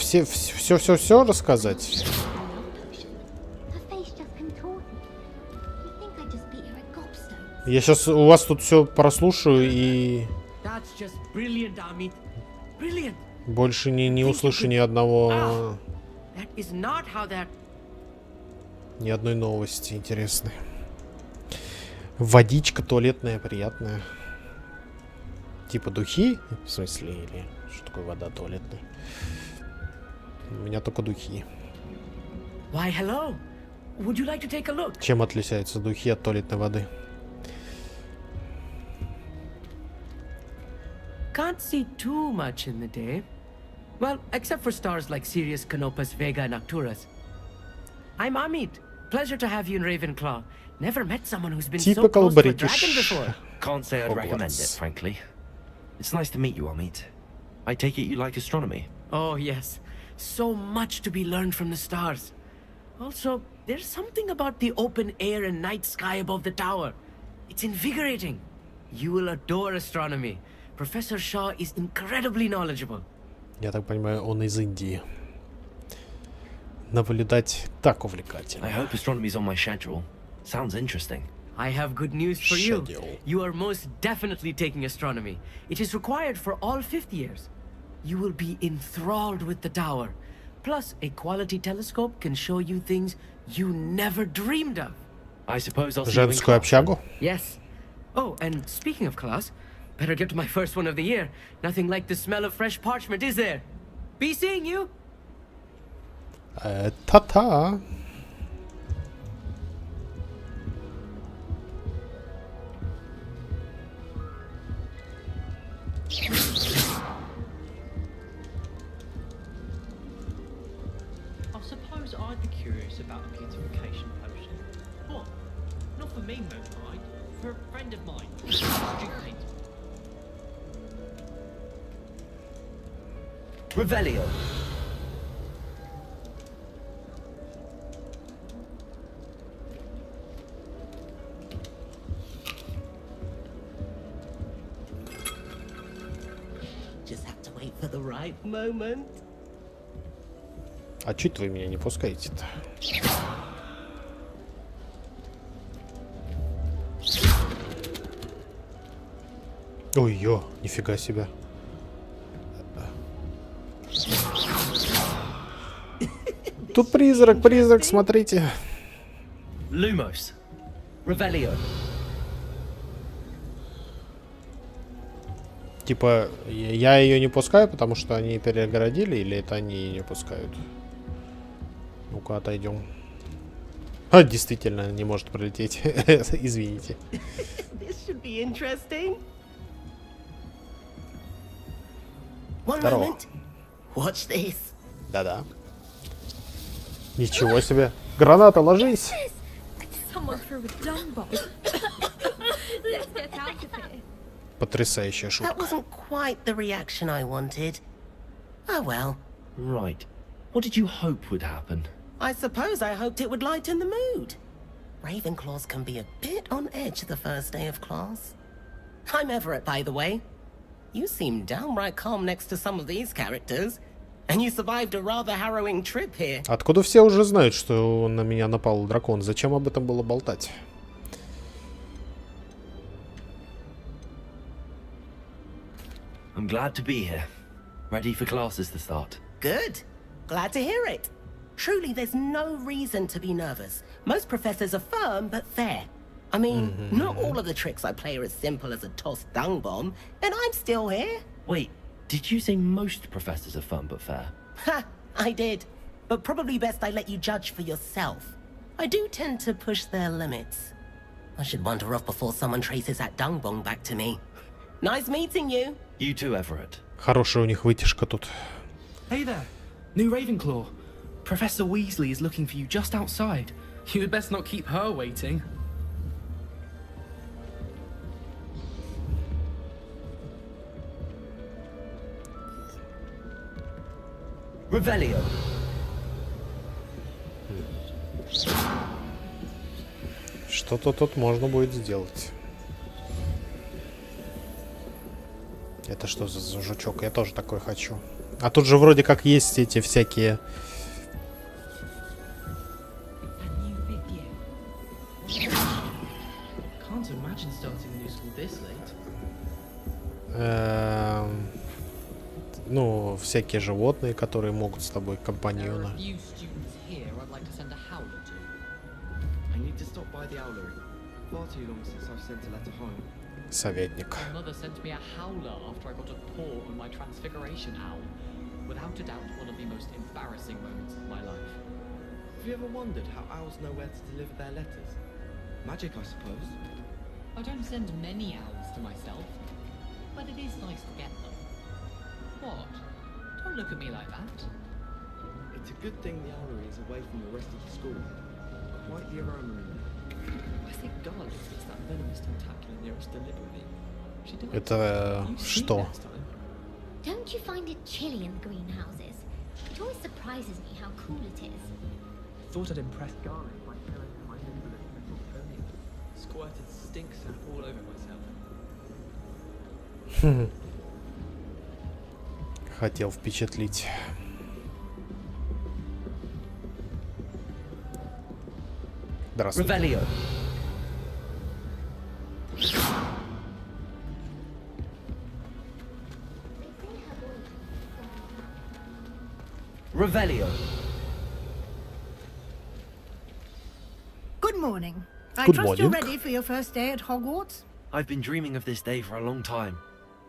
рассказать. Her face just contorted. You think I just beat her at gobstones? Я сейчас у вас тут все прослушаю и That's just brilliant, Amit. Brilliant. больше не услышу ни одного, That is not how that. ни одной новости интересной. Водичка туалетная приятная. Типа духи? В смысле, или что такое вода туалетная? У меня только духи. Why, hello. Would you like to take a look? Чем отличаются духи от туалетной воды? Can't see too much in the day. Well, except for stars like Sirius, Canopus, Vega, and Arcturus. I'm Amit. Pleasure to have you in Ravenclaw. Never met someone who's been so Typical close to a British dragon before. Can't say I'd Hogwarts. recommend it, frankly. It's nice to meet you, Amit. I take it you like astronomy. Oh, yes. So much to be learned from the stars. Also, there's something about the open air and night sky above the tower. It's invigorating. You will adore astronomy. Professor Shaw is incredibly knowledgeable. Я так понимаю, он из Индии. Наблюдать так увлекательно. I hope astronomy's on my schedule. Sounds interesting. I have good news for you. Schedule. You are most definitely taking astronomy. It is required for all 5th years. You will be enthralled with the tower. Plus, a quality telescope can show you things you never dreamed of. I suppose I'll see you in Женскую class then. общагу? Yes. Oh, and speaking of class, better get to my first one of the year. Nothing like the smell of fresh parchment, is there? Be seeing you. Та-та. I suppose I'd be curious about a beautification potion. What? Not for me, Moonlight. For a friend of mine. Stupid. Revelio. Just have to wait for the right moment. А чуть вы меня не пускаете-то? Ой-ё, нифига себе. Тут призрак, смотрите. Lumos. Revelio. Типа, я ее не пускаю, потому что они перегородили, или это они ее не пускают? Ну-ка, отойдем. А, действительно, не может пролететь. Извините. This should be interesting. One Здорово. moment. Watch this. Да-да. Ничего себе. Граната, ложись. Someone threw a dung bomb. Let's get out of here. Потрясающая That шутка. wasn't quite the reaction I wanted. Oh well. Right. What did you hope would happen? I suppose I hoped it would lighten the mood. Ravenclaws can be a bit on edge the first day of class. I'm Everett, by the way. You seem downright calm next to some of these characters. And you survived a rather harrowing trip here. Откуда все уже знают, что на меня напал дракон? Зачем об этом было болтать? I'm glad to be here. Ready for classes to start. Good. Glad to hear it. Truly, there's no reason to be nervous. Most professors are firm but fair. I mean, not all of the tricks I play are as simple as a tossed dung bomb, and I'm still here. Wait, did you say most professors are fun but fair? Ha! I did. But probably best I let you judge for yourself. I do tend to push their limits. I should wander off before someone traces that dung bomb back to me. Nice meeting you. You too, Everett. Хорошая у них вытяжка тут. Hey there, new Ravenclaw. Professor Weasley is looking for you just outside. You'd best not keep her waiting. Revelio. Что-то тут можно будет сделать. Это что за жучок? Я тоже такой хочу. А тут же вроде как есть эти всякие... Ну, всякие животные, которые могут с тобой компаньона. Советник. Without a doubt, one of the most embarrassing moments of my life. Have you ever wondered how owls know where to deliver their letters? Magic, I suppose. I don't send many owls to myself, but it is nice to get them. What? Don't look at me like that. It's a good thing the owlery is away from the rest of the school. Quite the aroma in there. I think God gets that venomous tentacular nearest deliberately. She does. Это что? Don't you find it chilly in the greenhouses? It always surprises me how cool it is. Thought I'd impress garlic by filling my neighborhood squirted stink sap all over myself. Хотел впечатлить. Здравствуйте. Revelio. Revelio. Good morning. I Good trust you're morning. ready for your first day at Hogwarts? I've been dreaming of this day for a long time.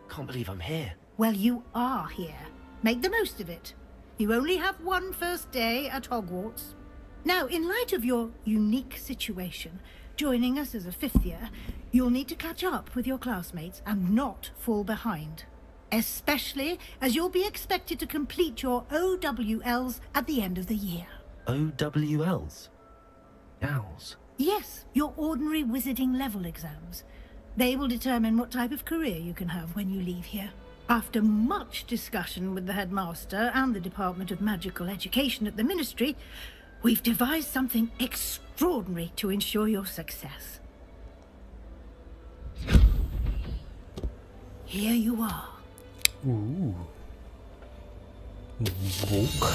Can't believe I'm here. Well, you are here. Make the most of it. You only have one first day at Hogwarts. Now, in light of your unique situation, joining us as a fifth year, you'll need to catch up with your classmates and not fall behind. Especially as you'll be expected to complete your OWLs at the end of the year. OWLs? Owls? Yes, your ordinary wizarding level exams. They will determine what type of career you can have when you leave here. After much discussion with the headmaster and the Department of Magical Education at the Ministry, we've devised something extraordinary to ensure your success. Here you are. Ooh. Book.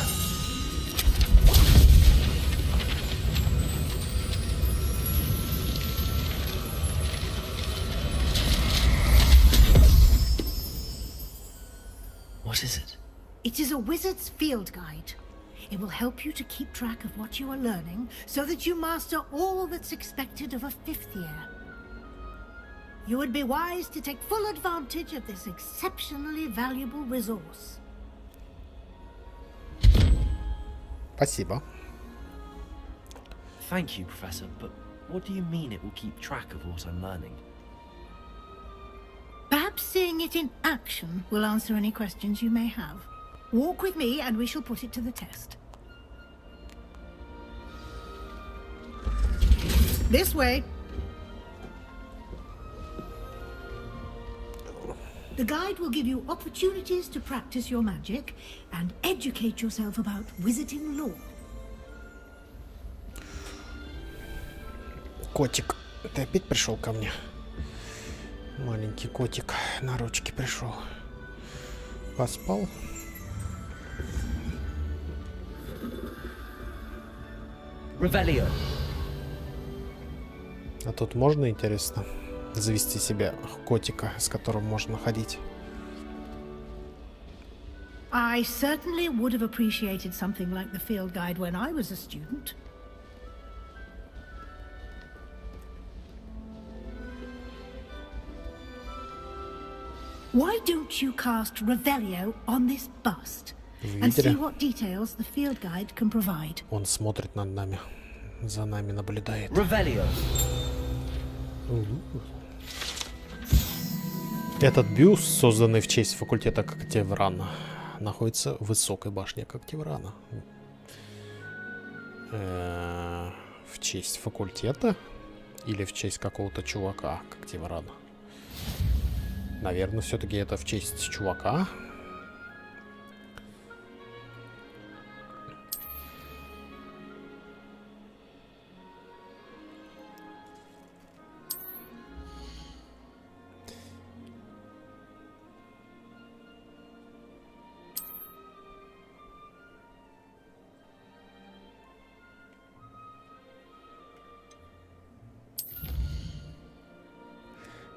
What is it? It is a wizard's field guide. It will help you to keep track of what you are learning so that you master all that's expected of a fifth year. You would be wise to take full advantage of this exceptionally valuable resource. Спасибо. Thank you, Professor, but what do you mean it will keep track of what I'm learning? Perhaps seeing it in action will answer any questions you may have. Walk with me and we shall put it to the test. This way. The guide will give you opportunities to practice your magic and educate yourself about wizarding lore. Котик, ты опять пришел ко мне? Маленький котик на ручки пришел. Поспал? Revelio. А тут можно, интересно, завести себе котика, с которым можно ходить? I certainly would have appreciated something like the field guide when I was a student. Why don't you cast Revelio on this bust and see what details the field guide can provide? Он смотрит над нами, за нами наблюдает. Revelio. Этот бюст, созданный в честь факультета Когтеврана, находится в высокой башне Когтеврана. В честь факультета или в честь какого-то чувака Когтеврана? Наверное, все-таки это в честь чувака.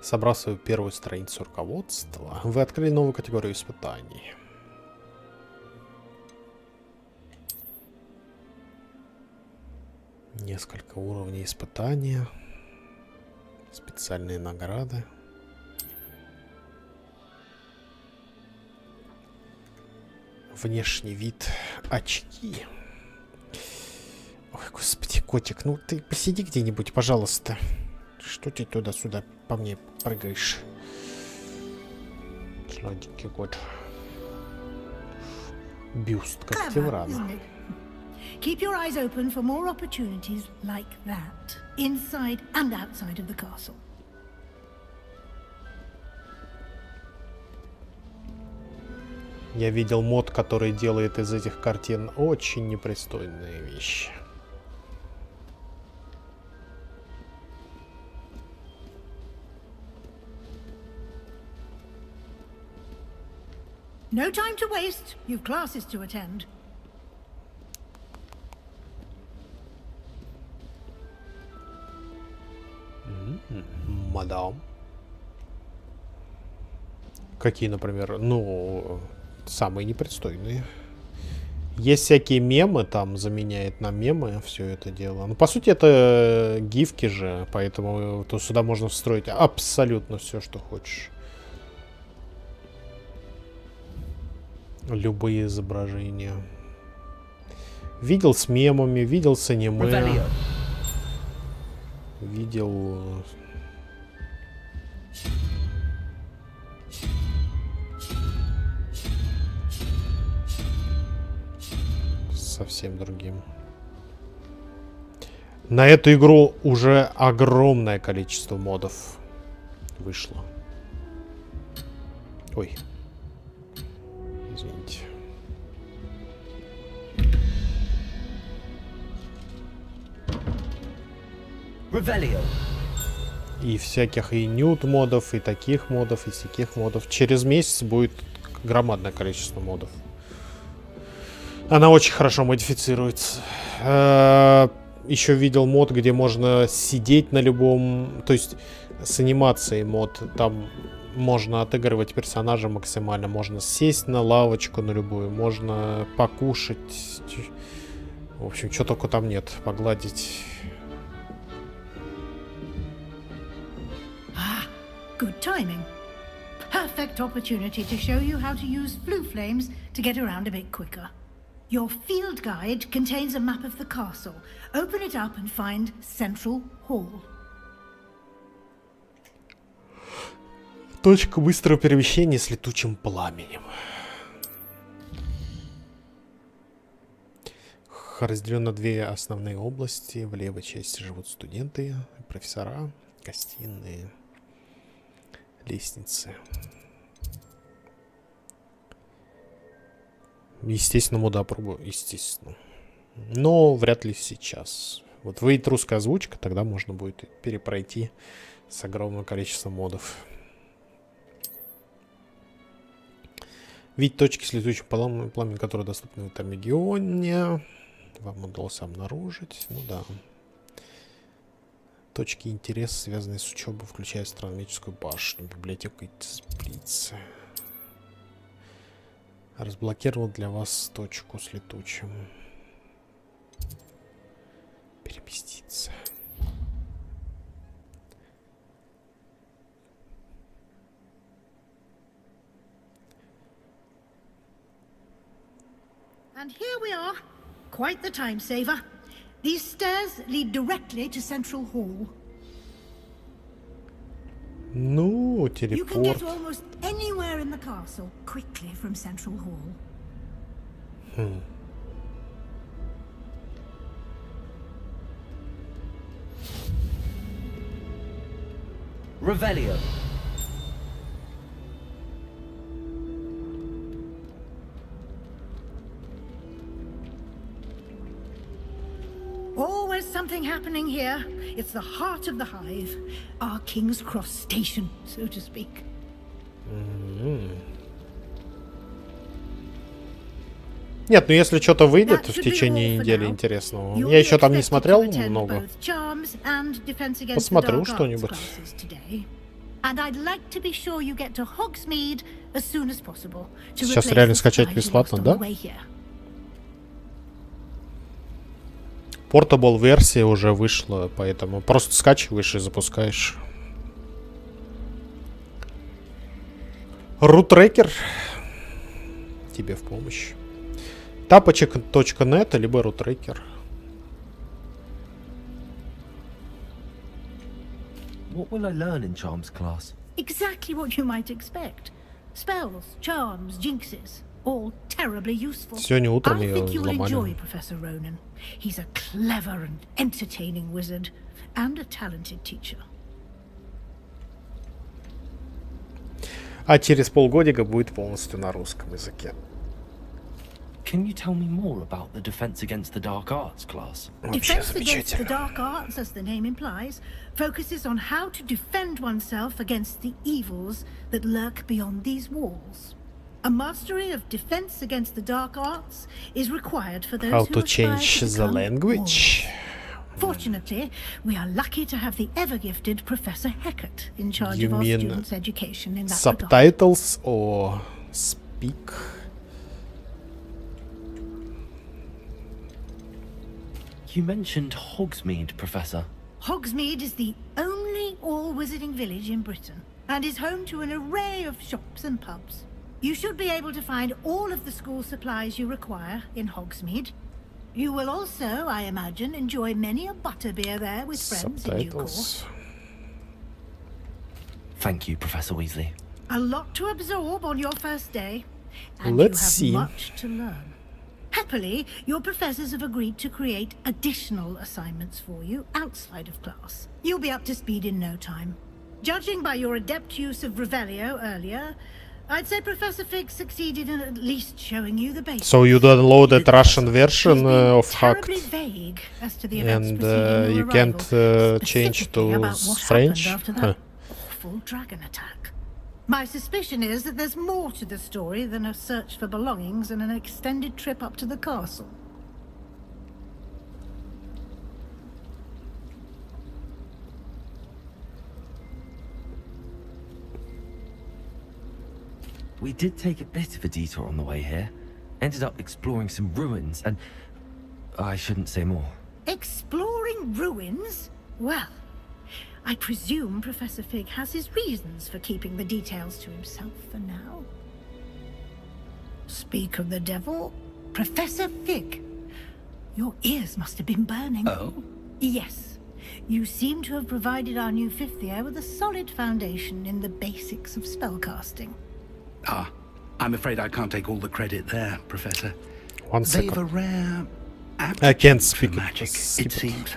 Собрав свою первую страницу руководства, вы открыли новую категорию испытаний. Несколько уровней испытания. Специальные награды. Внешний вид. Очки. Ой, господи, котик, ну ты посиди где-нибудь, пожалуйста. Что ты туда-сюда по мне прыгаешь? Сладенький кот. Бюст Когтеврана. Keep your eyes open for more opportunities like that, inside and outside of the castle. Я видел мод, который делает из этих картин очень непристойные вещи. No time to waste. You've classes to attend. Мадам. Какие, например? Ну, самые непристойные. Есть всякие мемы, там заменяет на мемы все это дело. Ну, по сути, это гифки же, поэтому то сюда можно встроить абсолютно все, что хочешь. Любые изображения. Видел с мемами, видел с аниме. Видел... совсем другим. На эту игру уже огромное количество модов вышло. Ой. Извините. Revelio. И всяких и нюд модов, и таких модов, и всяких модов. Через месяц будет громадное количество модов. Она очень хорошо модифицируется. Еще видел мод, где можно сидеть на любом... То есть с анимацией мод. Там можно отыгрывать персонажа максимально. Можно сесть на лавочку на любую. Можно покушать. В общем, что только там нет. Погладить. Good timing. Perfect opportunity to show you how to use blue flames to get around a bit quicker. Your field guide contains a map of the castle. Open it up and find Central Hall. Точка быстрого перемещения с летучим пламенем. Разделен на две основные области. В левой части живут студенты, профессора, гостиные, лестницы. Естественно, мода опробую, естественно. Но вряд ли сейчас. Вот выйдет русская озвучка, тогда можно будет перепройти с огромным количеством модов. Видеть точки с летучим пламенем, которые доступны в этом регионе. вам удалось обнаружить. Ну да. Точки интереса, связанные с учебой, включая астрономическую башню, библиотеку и теплицы. Разблокировал для вас точку с летучим. Переместиться. And here we are. Quite the time saver. These stairs lead directly to Central Hall. Ну, You can get телепорт. to almost anywhere in the castle quickly from Central Hall. Revelio. Always something happening here. It's the heart of the hive. Our King's Cross station, so to speak. Нет, ну если что-то выйдет в течение недели интересного. Я еще там не смотрел много. Посмотрю что-нибудь. Сейчас реально скачать бесплатно, да? Portable версия уже вышла, поэтому просто скачиваешь и запускаешь. Рутрекер тебе в помощь. Тапочек.нет либо рутрекер. What will I learn in Charms class? Exactly what you might expect. Spells, charms, jinxes. All terribly useful. Сегодня утром I ее think you'll enjoy взломали. Professor Ronan. He's a clever and entertaining wizard, and a talented teacher. А через полгодика будет полностью на русском языке. Can you tell me more about the Defense Against the Dark Arts class? Вообще Defense against the замечательно. dark arts, as the name implies, focuses on how to defend oneself against the evils that lurk beyond these walls. A mastery of defense against the dark arts is required for those How who to aspire change to the become language. warriors. Fortunately, we are lucky to have the ever-gifted Professor Heckert in charge You of our mean students' education in that regard. Subtitles or speak? You mentioned Hogsmeade, Professor. Hogsmeade is the only all-wizarding village in Britain, and is home to an array of shops and pubs. You should be able to find all of the school supplies you require in Hogsmeade. You will also, I imagine, enjoy many a butterbeer there with friends in due course. Subtitles. Thank you, Professor Weasley. A lot to absorb on your first day, and Let's you have see. much to learn. Happily, your professors have agreed to create additional assignments for you outside of class. You'll be up to speed in no time. Judging by your adept use of Revelio earlier, I'd say Professor Fig succeeded in at least showing you the basics. So you downloaded Russian version of Hacked, Terribly vague as to the events and preceding your you can't arrival, change specifically to about what French? happened after that awful dragon attack. My suspicion is that there's more to the story than a search for belongings and an extended trip up to the castle. We did take a bit of a detour on the way here. Ended up exploring some ruins and... I shouldn't say more. Exploring ruins? Well, I presume Professor Fig has his reasons for keeping the details to himself for now. Speak of the devil, Professor Fig. Your ears must have been burning. Oh? Yes. You seem to have provided our new fifth year with a solid foundation in the basics of spellcasting. Ah, I'm afraid I can't take all the credit there, Professor. One They've second. a rare I can't aptitude speak for it, magic, just it skip it. seems.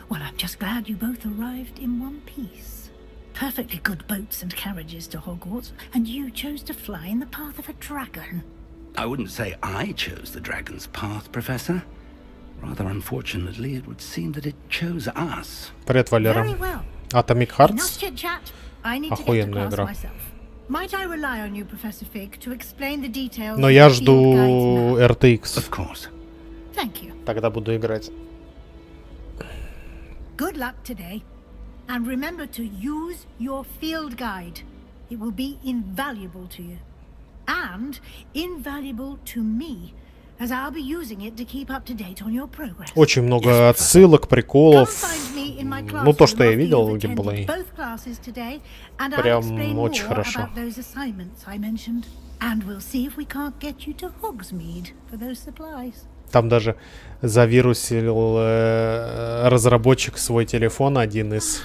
Well, I'm just glad you both arrived in one piece. Perfectly good boats and carriages to Hogwarts, and you chose to fly in the path of a dragon. I wouldn't say I chose the dragon's path, Professor. Rather unfortunately, it would seem that it chose us. Привет, Валера. Very well. Atomic Enough Hearts. chit-chat. I need to get to Охуенная class игра. myself. Might I rely on you, Professor Fig, to explain the details Но of я the field guide's жду map? RTX. Of course. Thank you. Тогда буду играть. Good luck today. And remember to use your field guide. It will be invaluable to you. And invaluable to me, as I'll be using it to keep up to date on your progress. Очень много отсылок, приколов. Ну, то, что я видел в геймплее. Прям очень хорошо. And we'll see if we can't get you to Hogsmeade for those supplies. Там даже завирусил разработчик свой телефон, один из.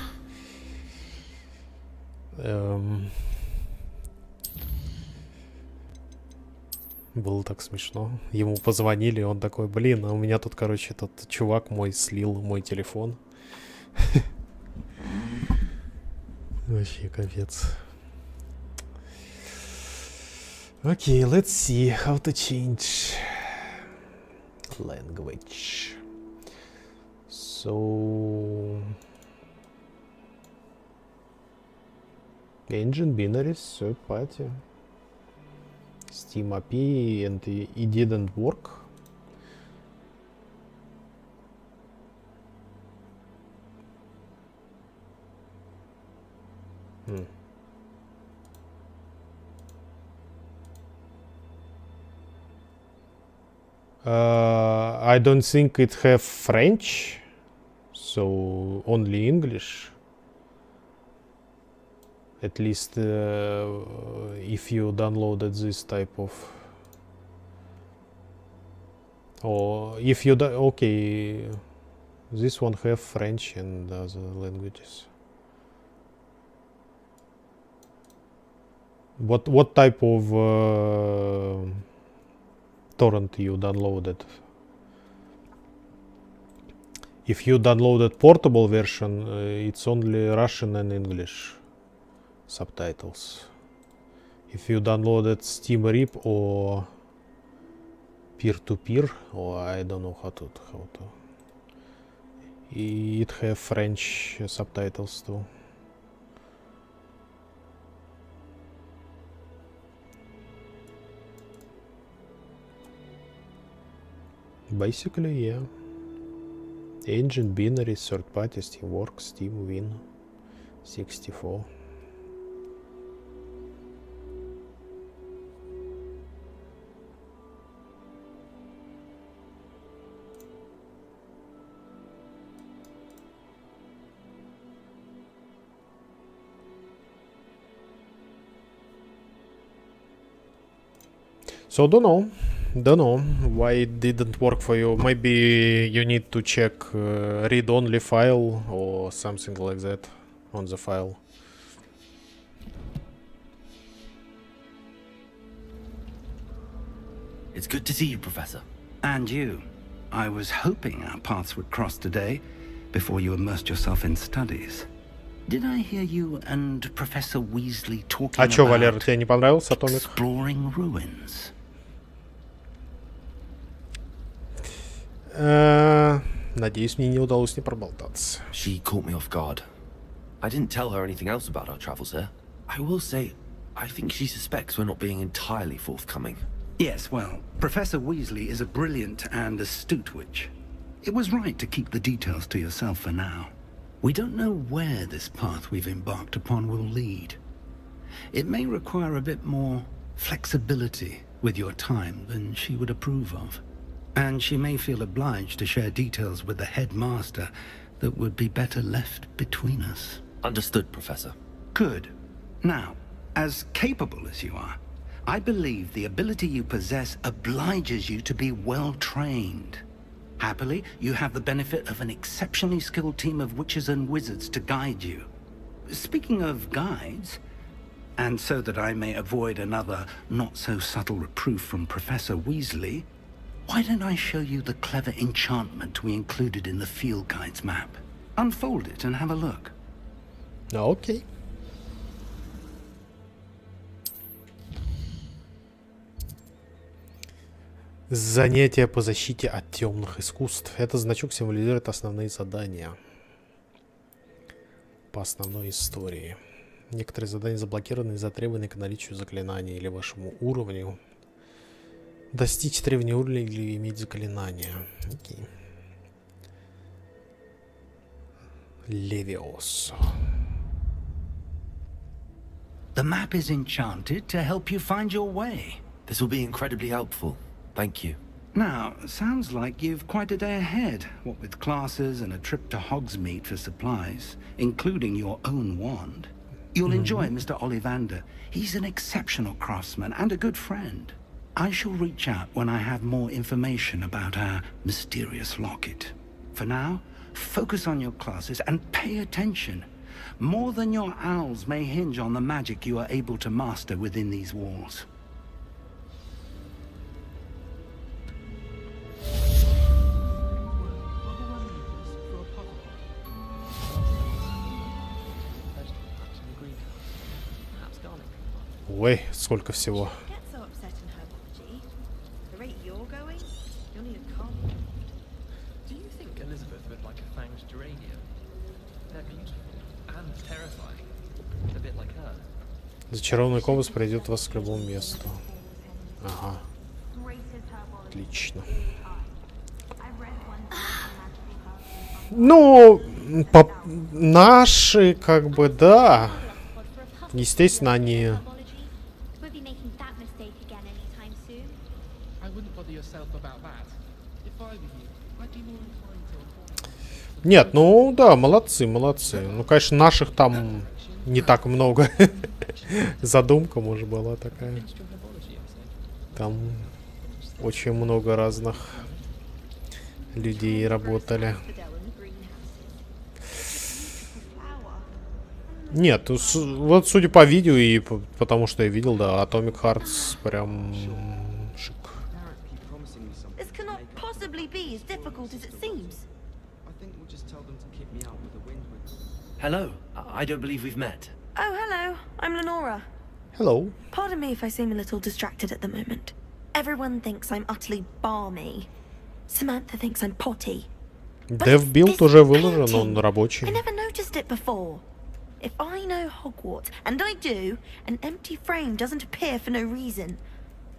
Было так смешно. Ему позвонили, он такой, блин, а у меня тут, короче, тот чувак мой слил мой телефон. Вообще капец. Okay, let's see how to change language. So engine binaries, third party, Steam API, and it didn't work. I don't think it have French, so only English. At least if you downloaded this type of, or if you okay, this one have French and other languages. What type of torrent you downloaded? If you downloaded portable version, it's only Russian and English subtitles. If you downloaded Steam RIP or peer-to-peer, or I don't know how to, it have French subtitles too. Basically, yeah. Engine, binary, third party, Steamworks, Steam, Win, 64. So don't know why it didn't work for you. Maybe you need to check read-only file or something like that on the file. It's good to see you, Professor. And you. I was hoping our paths would cross today before you immersed yourself in studies. Did I hear you and Professor Weasley talking А чё, about Валера, тебе не понравился Atomic? exploring ruins? Надеюсь, мне не удалось не проболтаться. She caught me off guard. I didn't tell her anything else about our travels here. I will say, I think she suspects we're not being entirely forthcoming. Yes, well, Professor Weasley is a brilliant and astute witch. It was right to keep the details to yourself for now. We don't know where this path we've embarked upon will lead. It may require a bit more flexibility with your time than she would approve of. And she may feel obliged to share details with the headmaster that would be better left between us. Understood, Professor. Good. Now, as capable as you are, I believe the ability you possess obliges you to be well trained. Happily, you have the benefit of an exceptionally skilled team of witches and wizards to guide you. Speaking of guides, and so that I may avoid another not-so-subtle reproof from Professor Weasley, why don't I show you the clever enchantment we included in the field guide's map? Unfold it and have a look. Okay. Занятия по защите от темных искусств. Этот значок символизирует основные задания по основной истории. Некоторые задания заблокированы из-за требований к наличию заклинаний или вашему уровню. Достичь древний уровень или иметь заклинание. Окей. Левиос. The map is enchanted to help you find your way. This will be incredibly helpful. Thank you. Now, sounds like you've quite a day ahead, what with classes and a trip to Hogsmeade for supplies, including your own wand. You'll enjoy Mr. Ollivander. He's an exceptional craftsman and a good friend. I shall reach out when I have more information about our mysterious locket. For now, focus on your classes and pay attention. More than your owls may hinge on the magic you are able to master within these walls. Ой, сколько всего. Do you think Elizabeth would like a fanged geranium? They're beautiful and terrifying. A bit like her. Зачарованный компас пройдет вас к любому месту. Ага. Отлично. Ну, наши, как бы, да. Естественно, они... Нет, ну да, молодцы, молодцы. Ну, конечно, наших там не так много. Задумка, может, была такая. Там очень много разных людей работали. Нет, вот судя по видео и потому что я видел, да, Atomic Hearts прям шик. Hello. I don't believe we've met. Oh, hello. I'm Lenora. Hello. Pardon me if I seem a little distracted at the moment. Everyone thinks I'm utterly balmy. Samantha thinks I'm potty. Dev-билд уже выложен, он рабочий. I never noticed it before. If I know Hogwarts, and I do, an empty frame doesn't appear for no reason.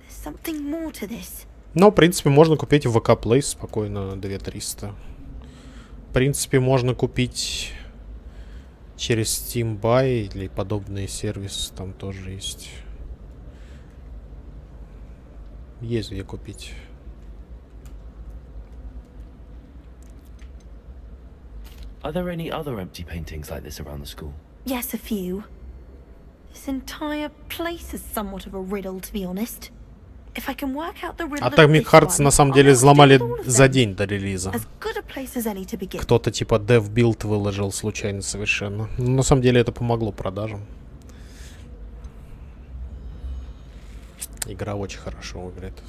There's something more to this. Но, в принципе, можно купить в VK Play спокойно 2300. В принципе, можно купить через Steam Buy или подобные сервисы, там тоже есть. Есть где купить. Are there any other empty paintings like this around the school? Yes, a few. This entire place is somewhat of a riddle, to be honest. If I can work out the riddle. Atomic Hearts на самом деле взломали за день до релиза. As good a place as any to begin. Кто-то типа dev-билд выложил случайно совершенно. Но на самом деле это помогло продажам. Игра очень хорошо выглядит.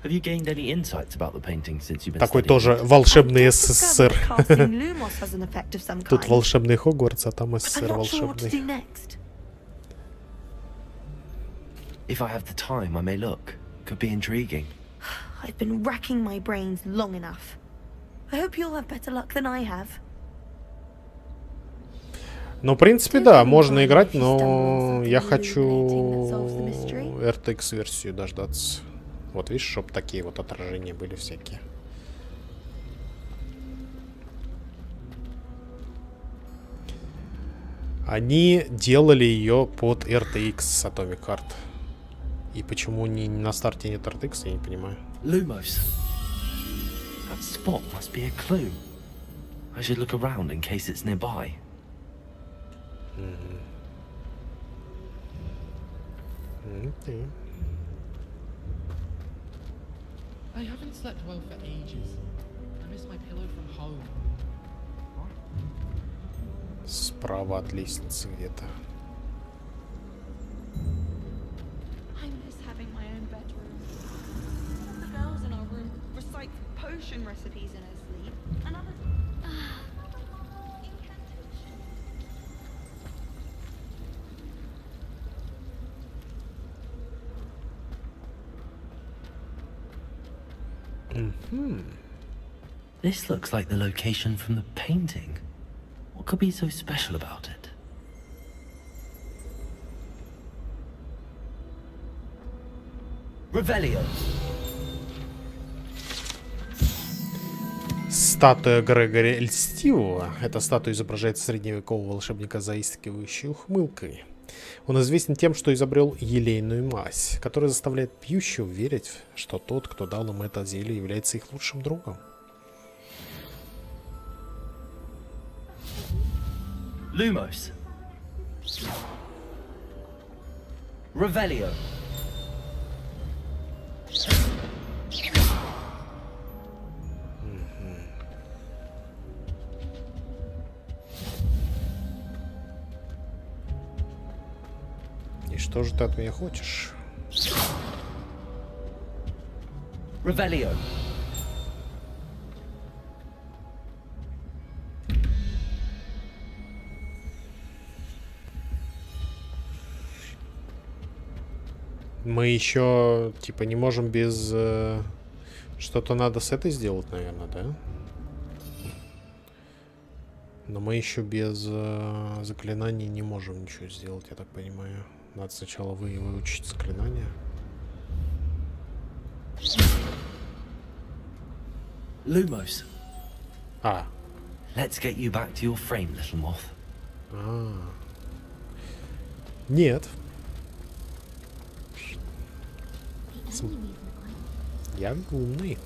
Have you gained any insights about the painting since you've been Такой studying? тоже волшебный СССР. Тут волшебный Хогвартс, а там СССР волшебный. If I have the time, I may look. Could be intriguing. I've been racking my brains long enough. I hope you'll have better luck than I have. Ну, в принципе, да, можно играть, но я хочу RTX-версию дождаться. Вот видишь, чтобы такие вот отражения были всякие. Они делали ее под RTX с Atomic Heart. И почему на старте нет RTX, я не понимаю. Lumos. That spot must be a clue. I should look around in case it's nearby. Okay. I haven't slept well for ages. I miss my pillow from home. Справа от лестницы где-то. I miss having my own bedroom. One of the girls in our room recites potion recipes in her sleep. Another. This looks like the location from the painting. What could be so special about it? Revelio. Статуя Грегори Льстивого. Эта статуя изображает средневекового волшебника, заискивающей ухмылкой. Он известен тем, что изобрел елейную мазь, которая заставляет пьющего верить, что тот, кто дал им это зелье, является их лучшим другом. Lumos. Revelio. И что же ты от меня хочешь? Revelio. Мы еще, типа, не можем без... Что-то надо с этой сделать, наверное, да? Но мы еще без заклинаний не можем ничего сделать, я так понимаю. Надо сначала выучить заклинания. Lumos. А. Let's get you back to your frame, little moth. Нет. Я умный.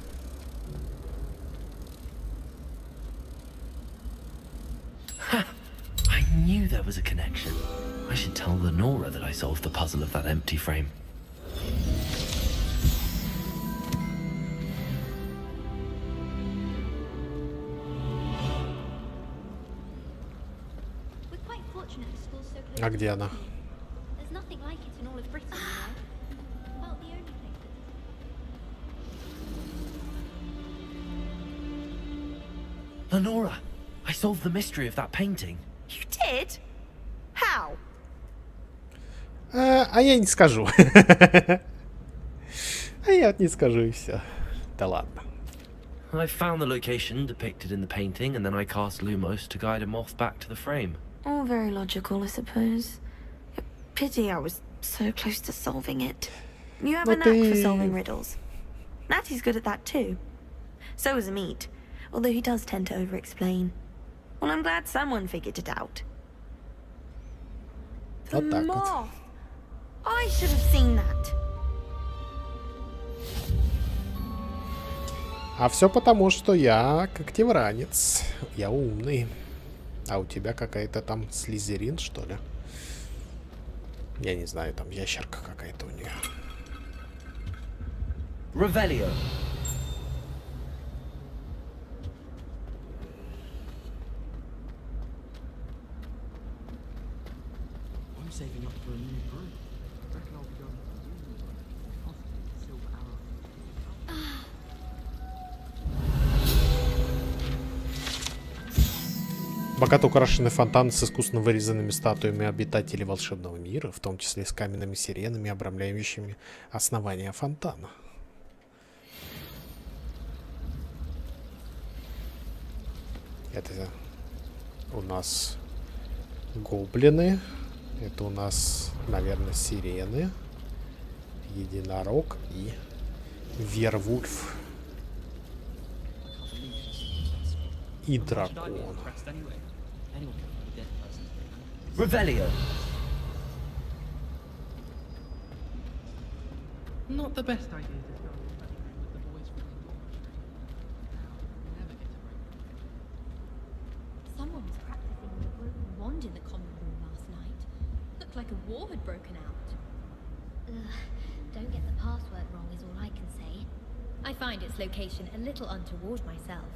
I knew there was a connection. I should tell Lenora that I solved the puzzle of that empty frame. А где она? Lenora, I solved the mystery of that painting. You did? How? А я не скажу. А я вот не скажу и все. Да ладно. I found the location depicted in the painting, and then I cast Lumos to guide a moth back to the frame. All very logical, I suppose. Pity I was so close to solving it. You have a knack for solving riddles. Natty's good at that too. So is Amit, although he does tend to over-explain. Well, I'm glad someone figured it out. The moth! I should have seen that. А все потому, что я когтевранец. Я умный. А у тебя какая-то там слизерин, что ли? Я не знаю, там ящерка какая-то у нее. Revelio. I'm saving up for a new brew. Reckon I'll be going to possibly silver arrow. Богато украшенный фонтан с искусно вырезанными статуями обитателей волшебного мира, в том числе с каменными сиренами, обрамляющими основание фонтана. Это у нас гоблины. Это у нас, наверное, сирены. Единорог и Вервульф. И дракон. Revelio. Not the best idea to start with the boys from never get a break. Someone was practicing with a broken wand in the common room last night. Looked like a war had broken out. Ugh, don't get the password wrong is all I can say. I find its location a little untoward myself.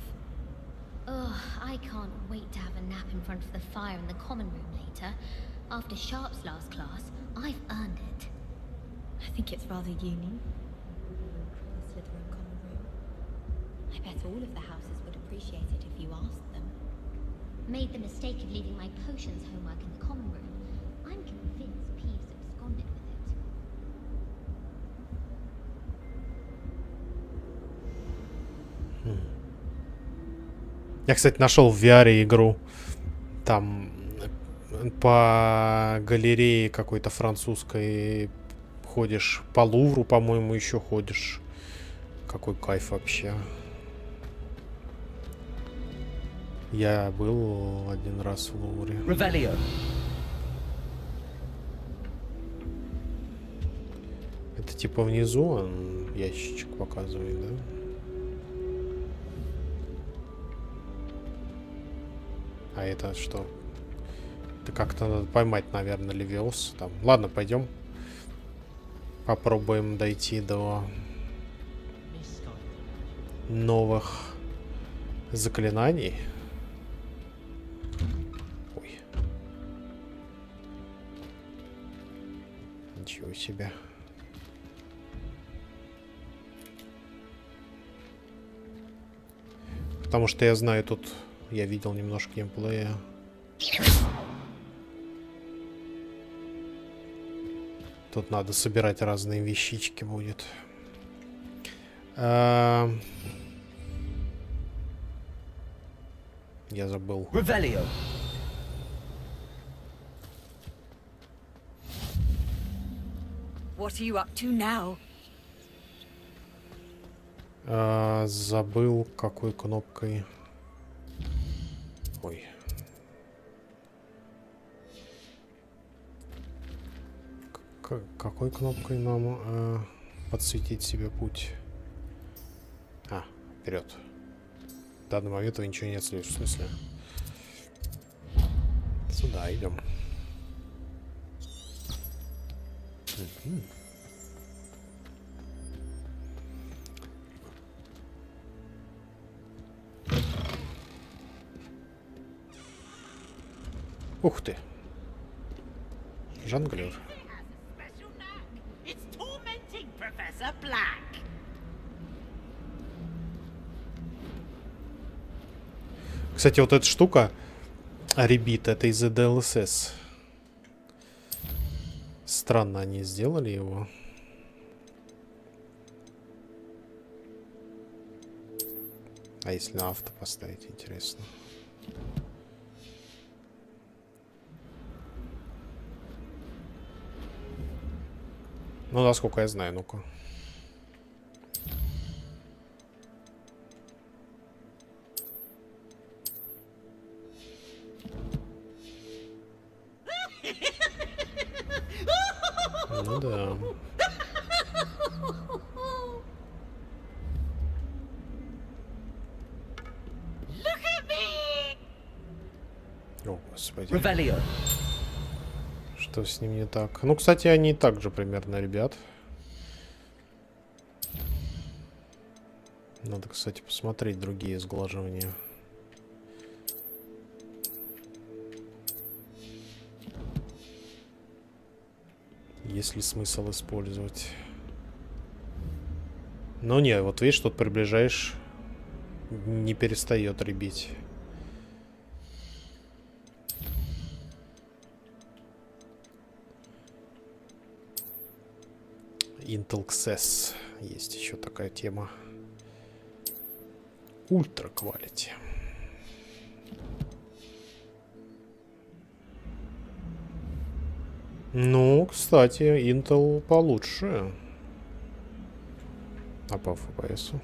Ugh, I can't wait to have a nap in front of the fire in the common room later. After Sharp's last class, I've earned it. I think it's rather unique. The Slytherin common room. I bet all of the houses would appreciate it if you asked them. Made the mistake of leaving my potions homework in the common room. I'm convinced Peeves absconded with it. Я, кстати, нашел в VR игру. Там по галерее какой-то французской ходишь. По Лувру, по-моему, еще ходишь. Какой кайф вообще. Я был один раз в Лувре. Revelio. Это типа внизу он ящичек показывает, да? А это что? Это как-то надо поймать, наверное, Левиос. Там. Ладно, пойдем. Попробуем дойти до новых заклинаний. Ой. Ничего себе. Потому что я знаю, тут я видел немножко геймплея. Тут надо собирать разные вещички будет. Я забыл. Revelio. What are you up to now? Забыл, какой кнопкой. Ой. Какой кнопкой нам подсветить себе путь? Вперед. В данный момент вы ничего не отследишь, в смысле. Сюда идем. Ух ты. Жонглер. Кстати, вот эта штука, ребит, это из-за DLSS. Странно они сделали его. А если на авто поставить, интересно. Ну, насколько я знаю, ну-ка. Ну да. О, господи. Revelio. Что с ним не так? Ну, кстати, они так же примерно, ребят. Надо, кстати, посмотреть другие сглаживания. Есть ли смысл использовать? Но не, вот видишь, тут приближаешь, не перестает ребить. Intel XS. Есть еще такая тема. Ультра квалити. Ну, кстати, Intel получше. А по FPS?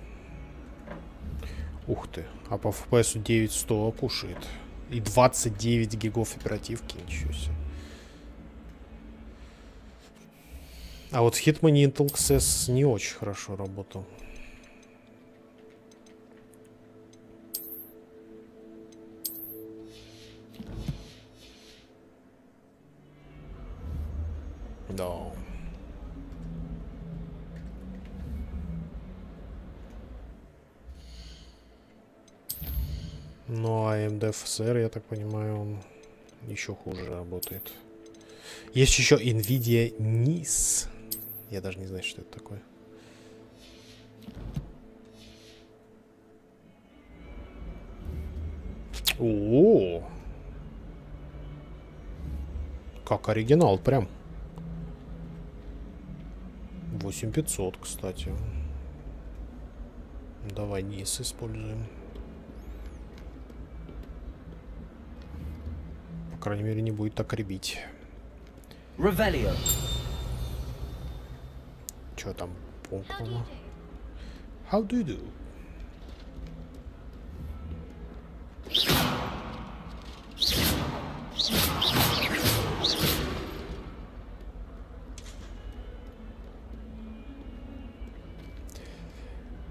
Ух ты. А по FPS 9100 опушит. И 29 гигов оперативки. Ничего себе. А вот в Hitman Intel XS не очень хорошо работал. Да. Ну, а AMD FSR, я так понимаю, он еще хуже работает. Есть еще NVIDIA NIS. Я даже не знаю, что это такое. О, как оригинал, прям. 8500, кстати. Давай низ используем. По крайней мере, не будет так ребить. Revelio. Чё там? How do you do?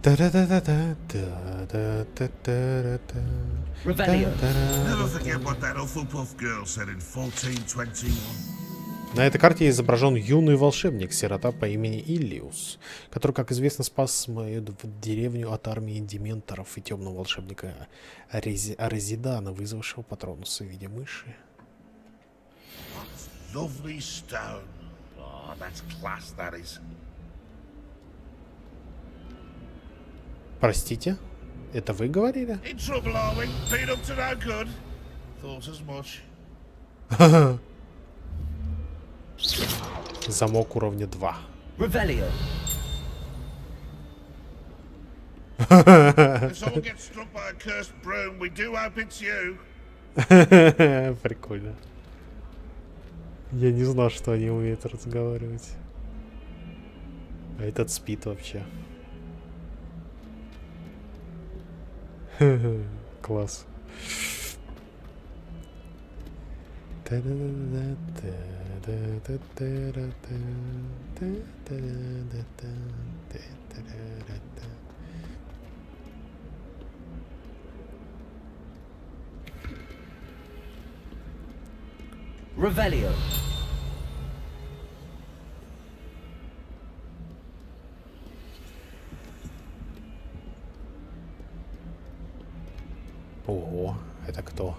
Never forget what that Hufflepuff girl said in 1421. На этой карте изображен юный волшебник-сирота по имени Иллиус, который, как известно, спас мою деревню от армии дементоров и темного волшебника Резидана, вызвавшего Патронуса в виде мыши. Lovely stone. Oh, that's class, that is. Простите? Это вы говорили? In trouble, are we? Been up to no good. Thought as much. Замок уровня 2. Revelio. If someone gets struck by a cursed broom, we do hope it's you. Прикольно. Я не знал, что они умеют разговаривать. А этот спит вообще. Класс. Revelio. Ого, это кто?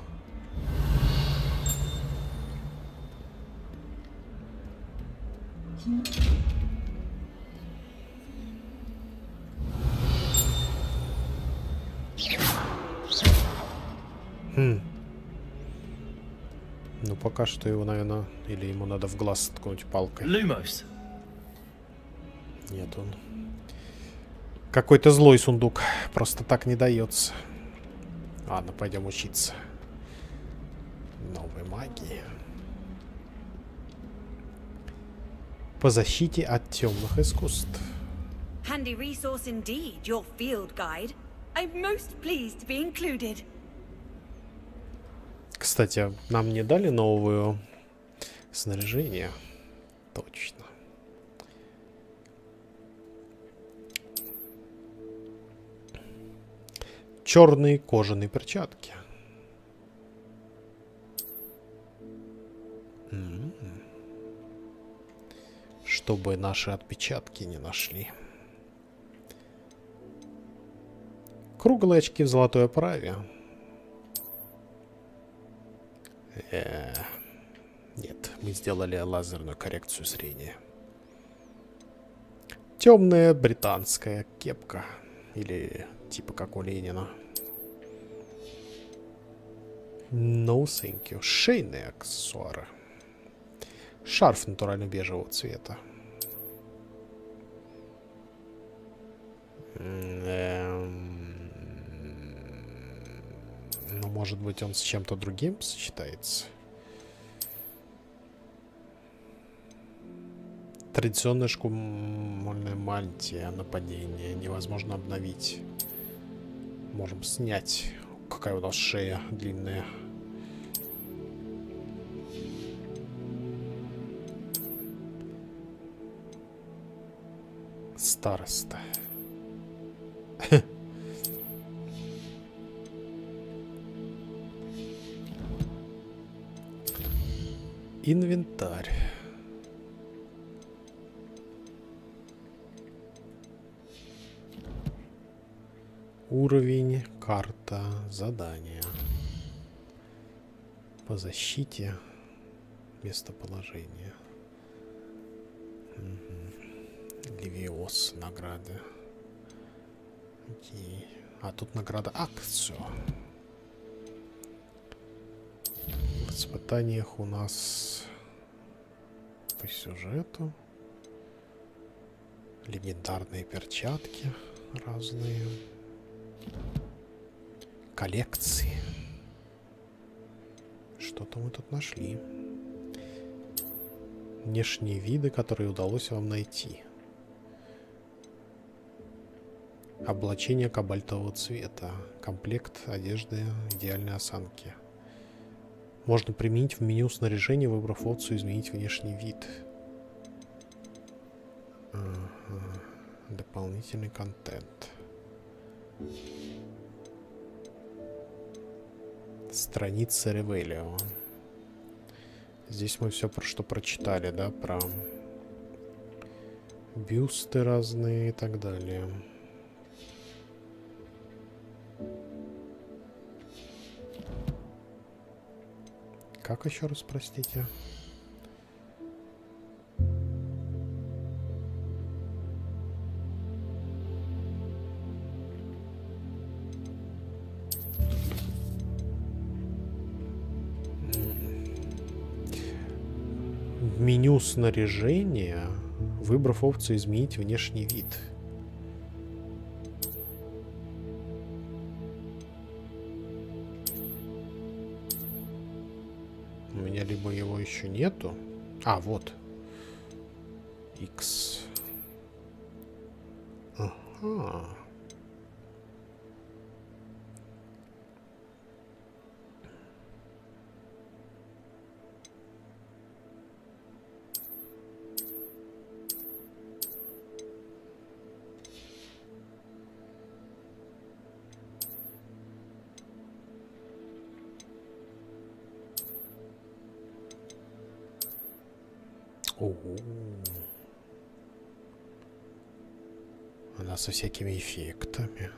Ну пока что его, наверное, или ему надо в глаз ткнуть палкой. Lumos. Нет, он какой-то злой сундук, просто так не дается. Ладно, пойдем учиться новой магии. По защите от темных искусств. Handy resource indeed, your field guide. I'm most pleased to be included. Кстати, нам не дали новое снаряжение. Точно. Черные кожаные перчатки. Чтобы наши отпечатки не нашли. Круглые очки в золотой оправе. Нет, мы сделали лазерную коррекцию зрения. Темная британская кепка. Или типа как у Ленина. No thank you. Шейные аксессуары. Шарф натурально бежевого цвета. Ну, может быть, он с чем-то другим сочетается. Традиционная школьная мантия нападения. Невозможно обновить. Можем снять. Какая у нас шея длинная. Староста. Инвентарь. Уровень, карта, задание. По защите, местоположение. Левиос, награды. Окей. А тут награда акцию. В испытаниях у нас по сюжету легендарные перчатки разные. Коллекции. Что-то мы тут нашли. Внешние виды, которые удалось вам найти. Облачение кобальтового цвета. Комплект одежды идеальной осанки. Можно применить в меню снаряжения, выбрав опцию «Изменить внешний вид». Ага. Дополнительный контент. Страница Ревелио. Здесь мы все про что прочитали, да? Про бюсты разные и так далее. Как еще раз, простите? В меню снаряжения, выбрав опцию «Изменить внешний вид». У меня либо его еще нету. А, вот. X. Ага. Ого. Она со всякими эффектами.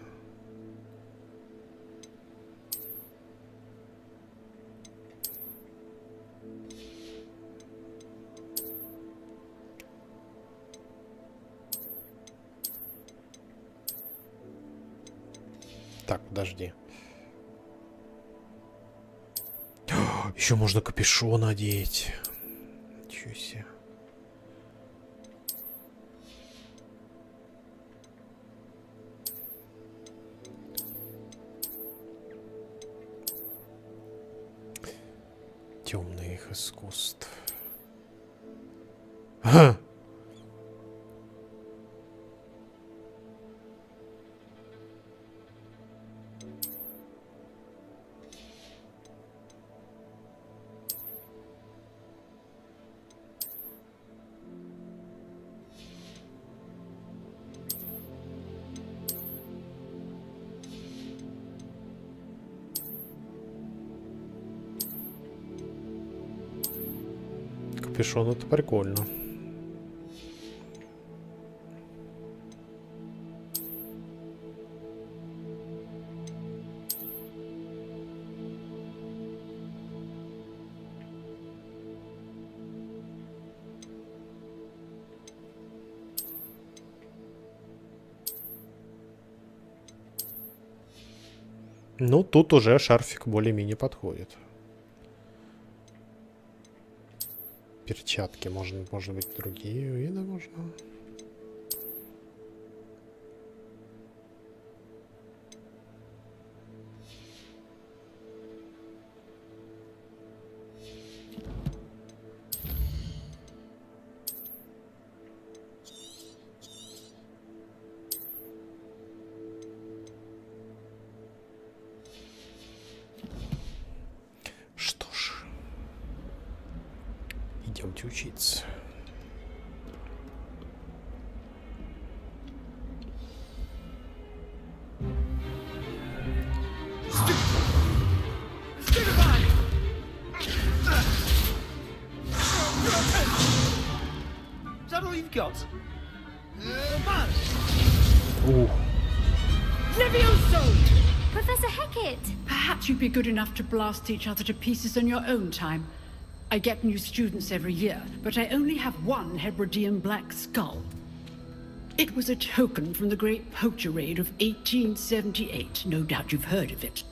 Так, подожди. Еще можно капюшон одеть. Ничего себе. Темных искусств. Ага. Капюшон — это прикольно. Ну, тут уже шарфик более-менее подходит. Перчатки, может быть, другие виды можно. Что ж, идемте учиться. Is that all you've got? Levioso! Professor Hecat! Perhaps you'd be good enough to blast each other to pieces on your own time. I get new students every year, but I only have one Hebridean black skull. It was a token from the Great Poacher Raid of 1878. No doubt you've heard of it.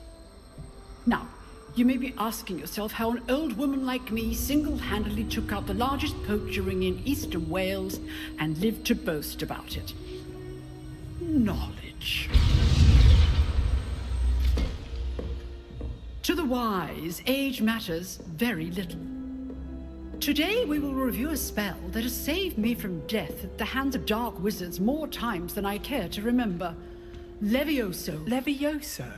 Now, you may be asking yourself how an old woman like me single-handedly took out the largest poacher ring in eastern Wales and lived to boast about it. Knowledge. To the wise, age matters very little. Today we will review a spell that has saved me from death at the hands of dark wizards more times than I care to remember. Levioso. Levioso?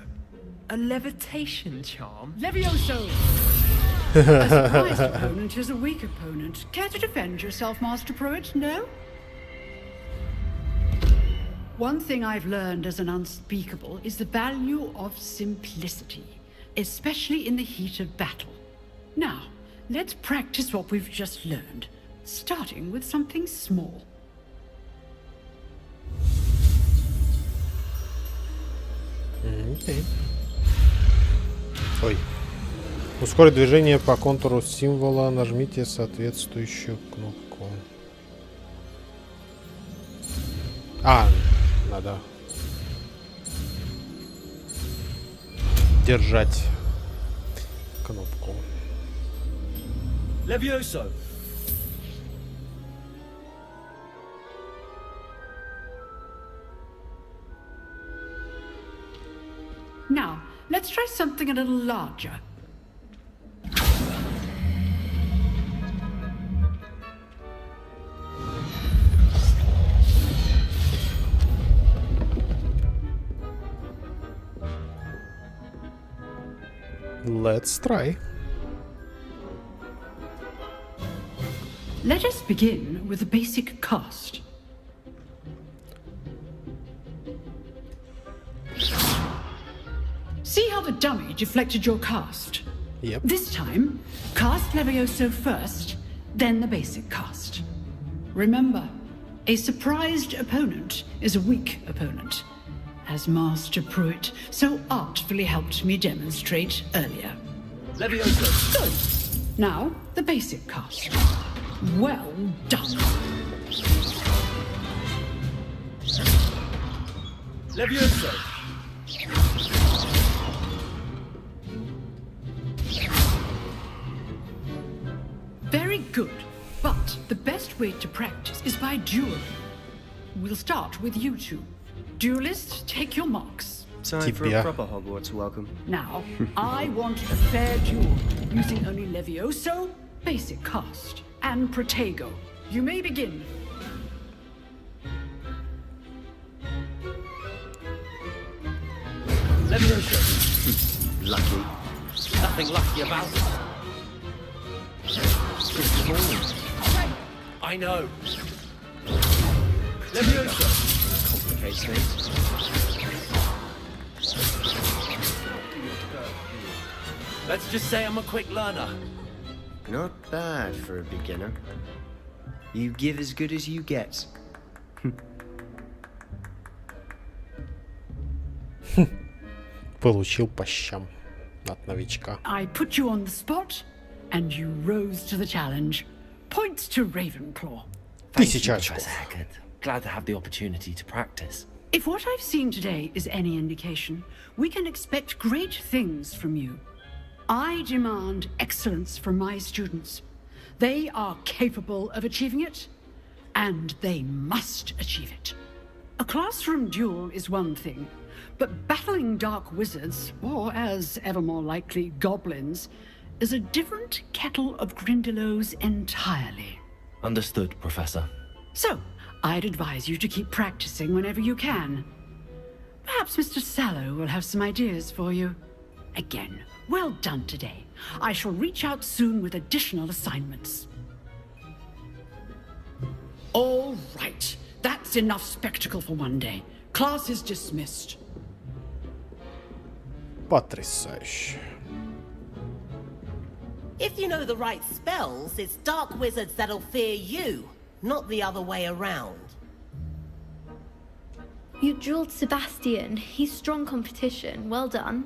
A levitation charm? Levioso! A surprised opponent is a weak opponent. Care to defend yourself, Master Pruitt? No? One thing I've learned as an unspeakable is the value of simplicity, especially in the heat of battle. Now, let's practice what we've just learned, starting with something small. Окей. Ой. Ускорить движение по контуру символа. Нажмите соответствующую кнопку. Надо держать кнопку. Levioso. Now, let's try something a little larger. Let's try. Let us begin with a basic cast. See how the dummy deflected your cast? Yep. This time, cast Levioso first, then the basic cast. Remember, a surprised opponent is a weak opponent, as Master Pruitt so artfully helped me demonstrate earlier. Levioso. Good. Now, the basic cast. Well done. Levioso. Very good. But the best way to practice is by dueling. We'll start with you two. Duelists, take your marks. Time for a proper Hogwarts welcome. Now, I want a fair duel, using only Levioso, basic cast, and Protego. You may begin. Levioso. Lucky. Nothing lucky about it. I know. Levioso. Complicates things. Let's just say I'm a quick learner. Not bad for a beginner. You give as good as you get. Получил по щам от новичка. I put you on the spot, and you rose to the challenge. Points to Ravenclaw. Thank you, Professor Hackett. Glad to have the opportunity to practice. If what I've seen today is any indication, we can expect great things from you. I demand excellence from my students. They are capable of achieving it, and they must achieve it. A classroom duel is one thing, but battling dark wizards, or as ever more likely, goblins, is a different kettle of Grindylows entirely. Understood, Professor. So, I'd advise you to keep practicing whenever you can. Perhaps Mr. Sallow will have some ideas for you. Again, well done today. I shall reach out soon with additional assignments. All right. That's enough spectacle for one day. Class is dismissed. Потрясающе. If you know the right spells, it's dark wizards that'll fear you, not the other way around. You drilled Sebastian. He's strong competition. Well done.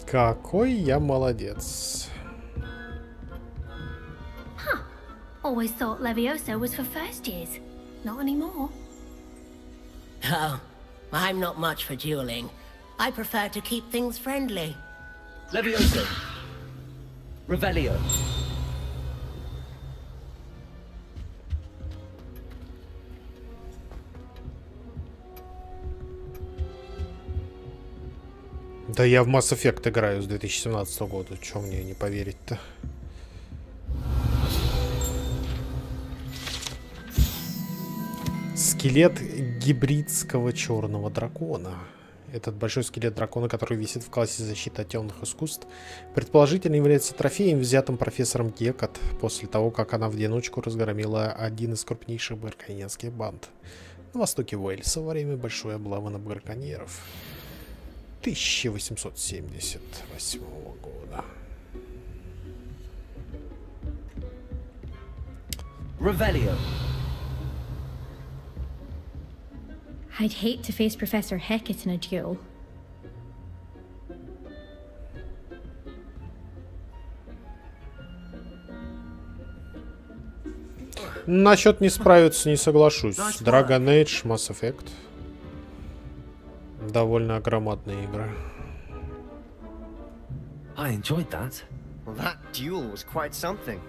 Какой я молодец. Huh. Always thought Levioso was for first years. Not anymore. Oh, I'm not much for dueling. I prefer to keep things friendly. Levioso. Revelio. Да я в Mass Effect играю с 2017 года. Чё мне не поверить-то? Скелет гибридского черного дракона. Этот большой скелет дракона, который висит в классе защиты от темных искусств, предположительно является трофеем, взятым профессором Гекат после того, как она в одиночку разгромила один из крупнейших браконьерских банд на востоке Уэльса во время большой облавы на браконьеров 1878 года. Revelio. I'd hate to face Professor Hecat in a duel. Насчет не справиться не соглашусь. Dragon Age, Mass Effect. Довольно громадные игры. I enjoyed that. Well, that duel was quite something.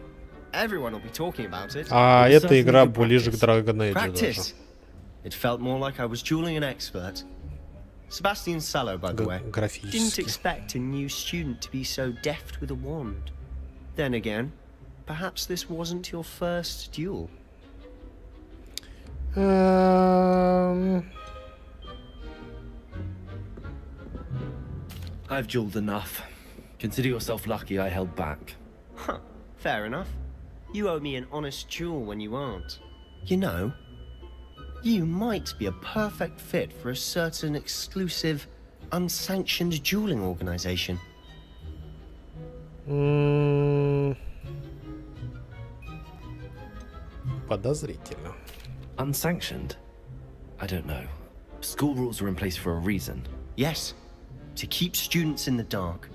Everyone will be talking about it. А эта игра ближе к Dragon Age даже. It felt more like I was dueling an expert. Sebastian Sallow, by the way, didn't expect a new student to be so deft with a wand. Then again, perhaps this wasn't your first duel. I've dueled enough. Consider yourself lucky I held back. Huh, fair enough. You owe me an honest duel when you aren't. You know, you might be a perfect fit for a certain exclusive, unsanctioned dueling organization. Подозрительно. Unsanctioned? I don't know. School rules are in place for a reason. Yes, to keep students in the dark.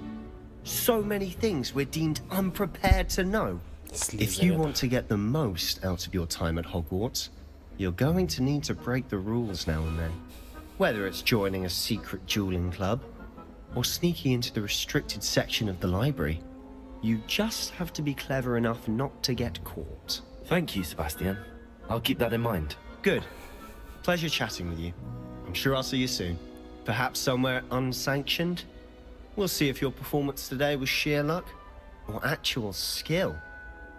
So many things we're deemed unprepared to know. If you want to get the most out of your time at Hogwarts, you're going to need to break the rules now and then. Whether it's joining a secret dueling club, or sneaking into the restricted section of the library, you just have to be clever enough not to get caught. Thank you, Sebastian. I'll keep that in mind. Good. Pleasure chatting with you. I'm sure I'll see you soon. Perhaps somewhere unsanctioned? We'll see if your performance today was sheer luck, or actual skill.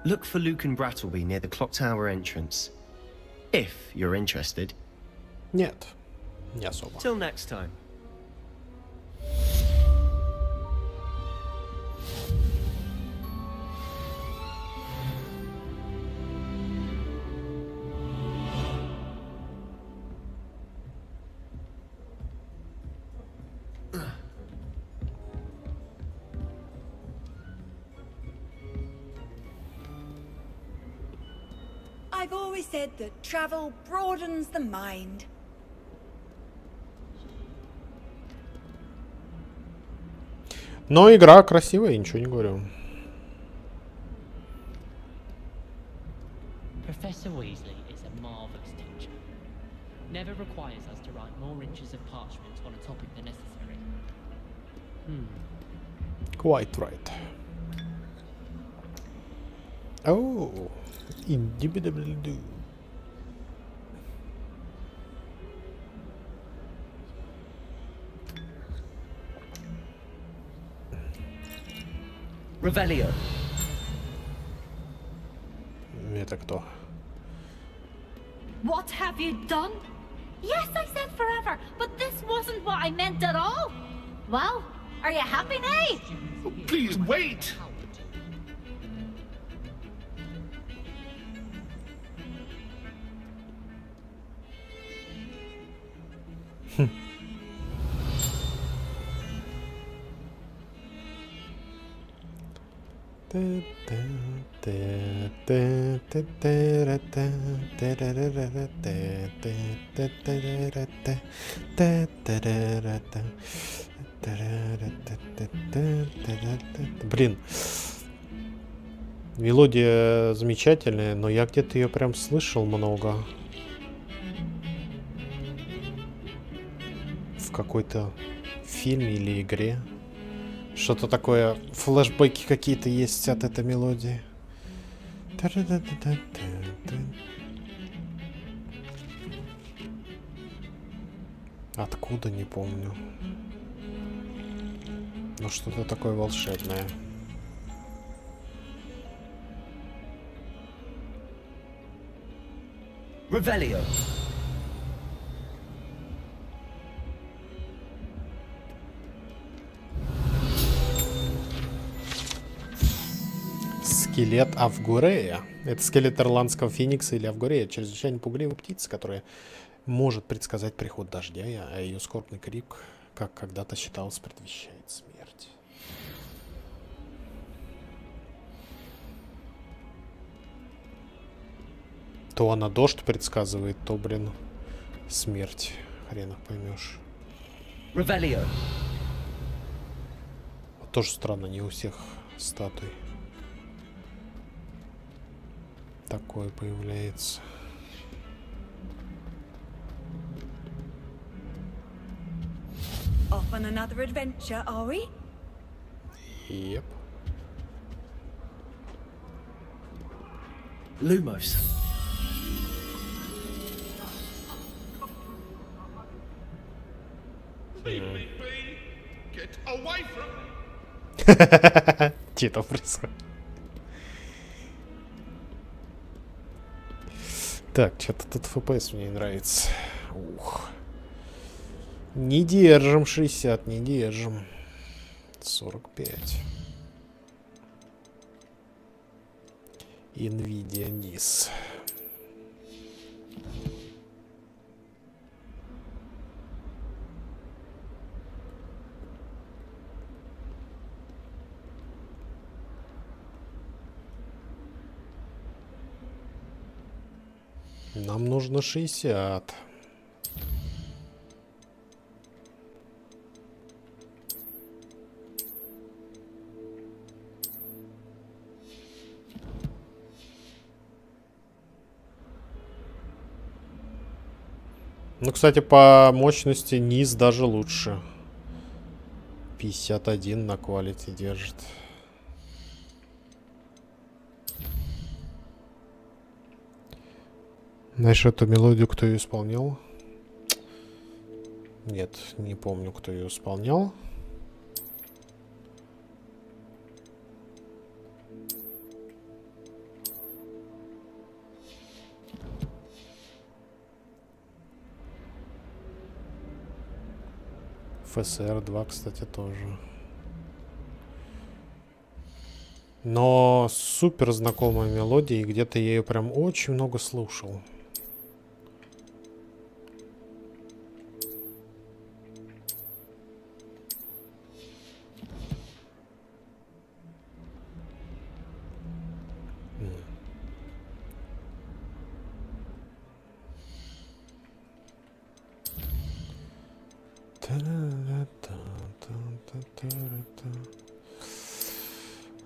Look for Luke and Brattleby near the clock tower entrance. If you're interested. Нет, не особо. Till next time. I've always said that travel broadens the mind. Но игра красивая, ничего не говорю. Professor Weasley is a marvelous teacher. Never requires us to write more inches of parchment on a topic than necessary. Quite right. Oh, indubitably do. Revelio. Это кто? What have you done? Yes, I said forever, but this wasn't what I meant at all. Well, are you happy now? Please wait! Блин, мелодия замечательная, но я где-то ее прям слышал много. В какой-то фильме или игре. Что-то такое, флешбеки какие-то есть от этой мелодии. Откуда, не помню. Но что-то такое волшебное. Revelio. Скелет Авгурея. Это скелет ирландского феникса или Авгурея. Чрезвычайно пугливая птица, которая может предсказать приход дождя, а ее скорбный крик, как когда-то считалось, предвещает смерть. То она дождь предсказывает, то, блин, смерть. Хрен их поймешь. Revelio. Тоже странно, не у всех статуй такое появляется. Off on another adventure, are we? Yep. Lumos. Leave me be. Get away from me. Что там происходит? Так, что-то тут FPS мне не нравится. Ух. Не держим 60, не держим. 45. NVIDIA низ. Нам нужно 60. Ну, кстати, по мощности низ даже лучше. 51 на quality держит. Знаешь, эту мелодию кто ее исполнял? Нет, не помню, кто ее исполнял. ФСР 2, кстати, тоже. Но супер знакомая мелодия, и где-то я ее прям очень много слушал.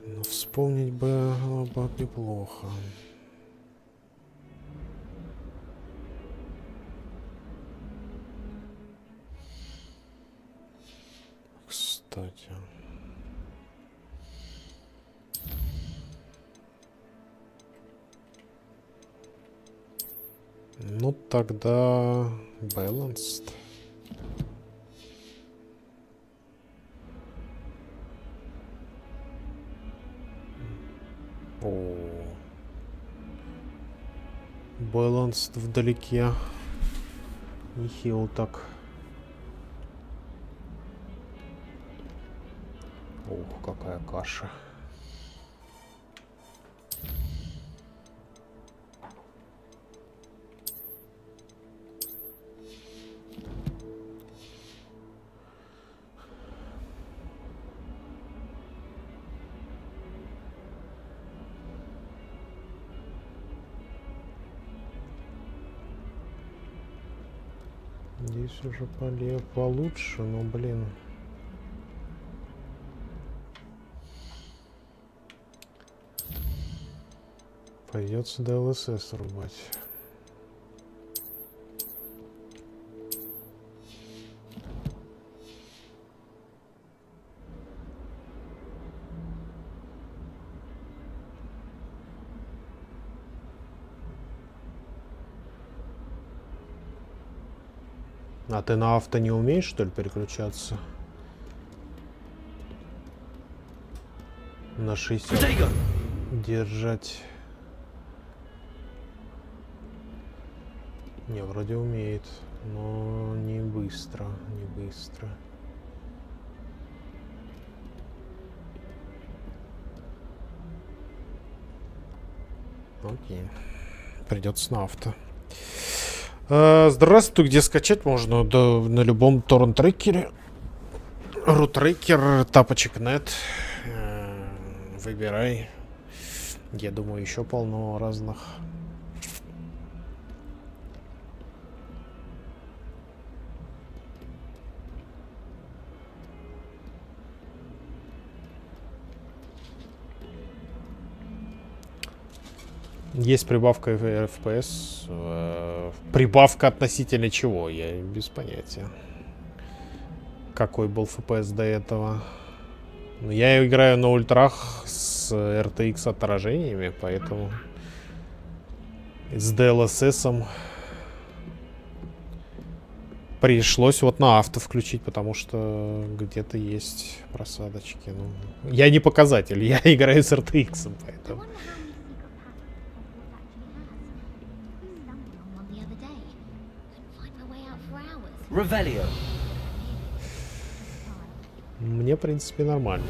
Но вспомнить бы было бы неплохо. Кстати. Ну тогда balanced. О, balanced вдалеке. Нехило так. Ух, какая каша. Здесь уже получше, но, блин. Придется DLSS рубать. А ты на авто не умеешь, что ли, переключаться? На 60 держать. Не, вроде умеет, но не быстро, не быстро. Окей. Придется на авто. Здравствуй, где скачать можно? Да, на любом торрент-трекере. Рутрекер, тапочек.нет. Выбирай. Я думаю, еще полно разных. Есть прибавка FPS. Прибавка относительно чего? Я без понятия. Какой был FPS до этого? Я играю на ультрах с RTX отражениями, поэтому с DLSS пришлось вот на авто включить, потому что где-то есть просадочки. Ну, я не показатель, я играю с RTX, поэтому... Revelio. Мне, в принципе, нормально.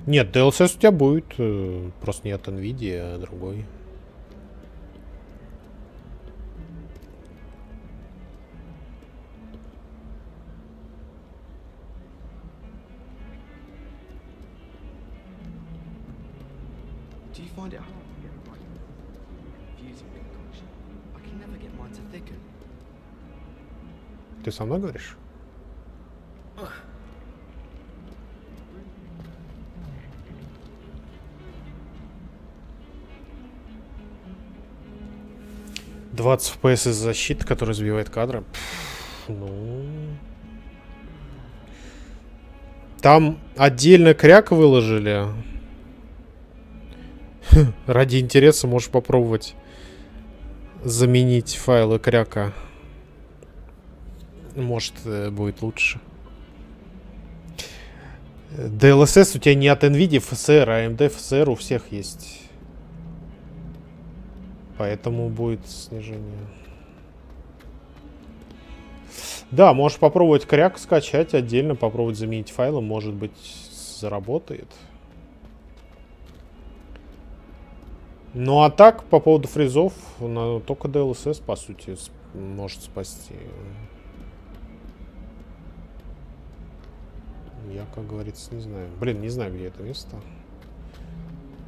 Нет, DLSS у тебя будет, просто не от NVIDIA, а другой. Do you find it hard to get the right fusing concoction? I can never get mine to thicken. Ты со мной говоришь? «20 FPS из защиты, который сбивает кадры». Ну... Там отдельно кряк выложили. Ради интереса можешь попробовать заменить файлы кряка. Может, будет лучше. DLSS у тебя не от NVIDIA FSR, а AMD FSR у всех есть. Поэтому будет снижение. Да, можешь попробовать кряк скачать отдельно, попробовать заменить файлы. Может быть, заработает. Ну а так, по поводу фризов, только DLSS, по сути, может спасти. Я, как говорится, не знаю. Блин, не знаю, где это место.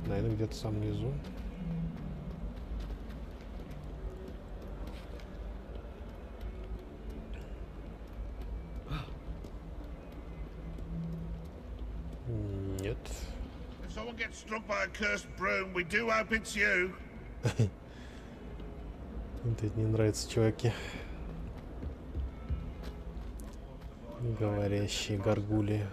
Наверное, где-то там внизу. Нет. If someone gets struck by a cursed broom, we do hope it's you. Это не нравится, чуваки. Говорящие горгули.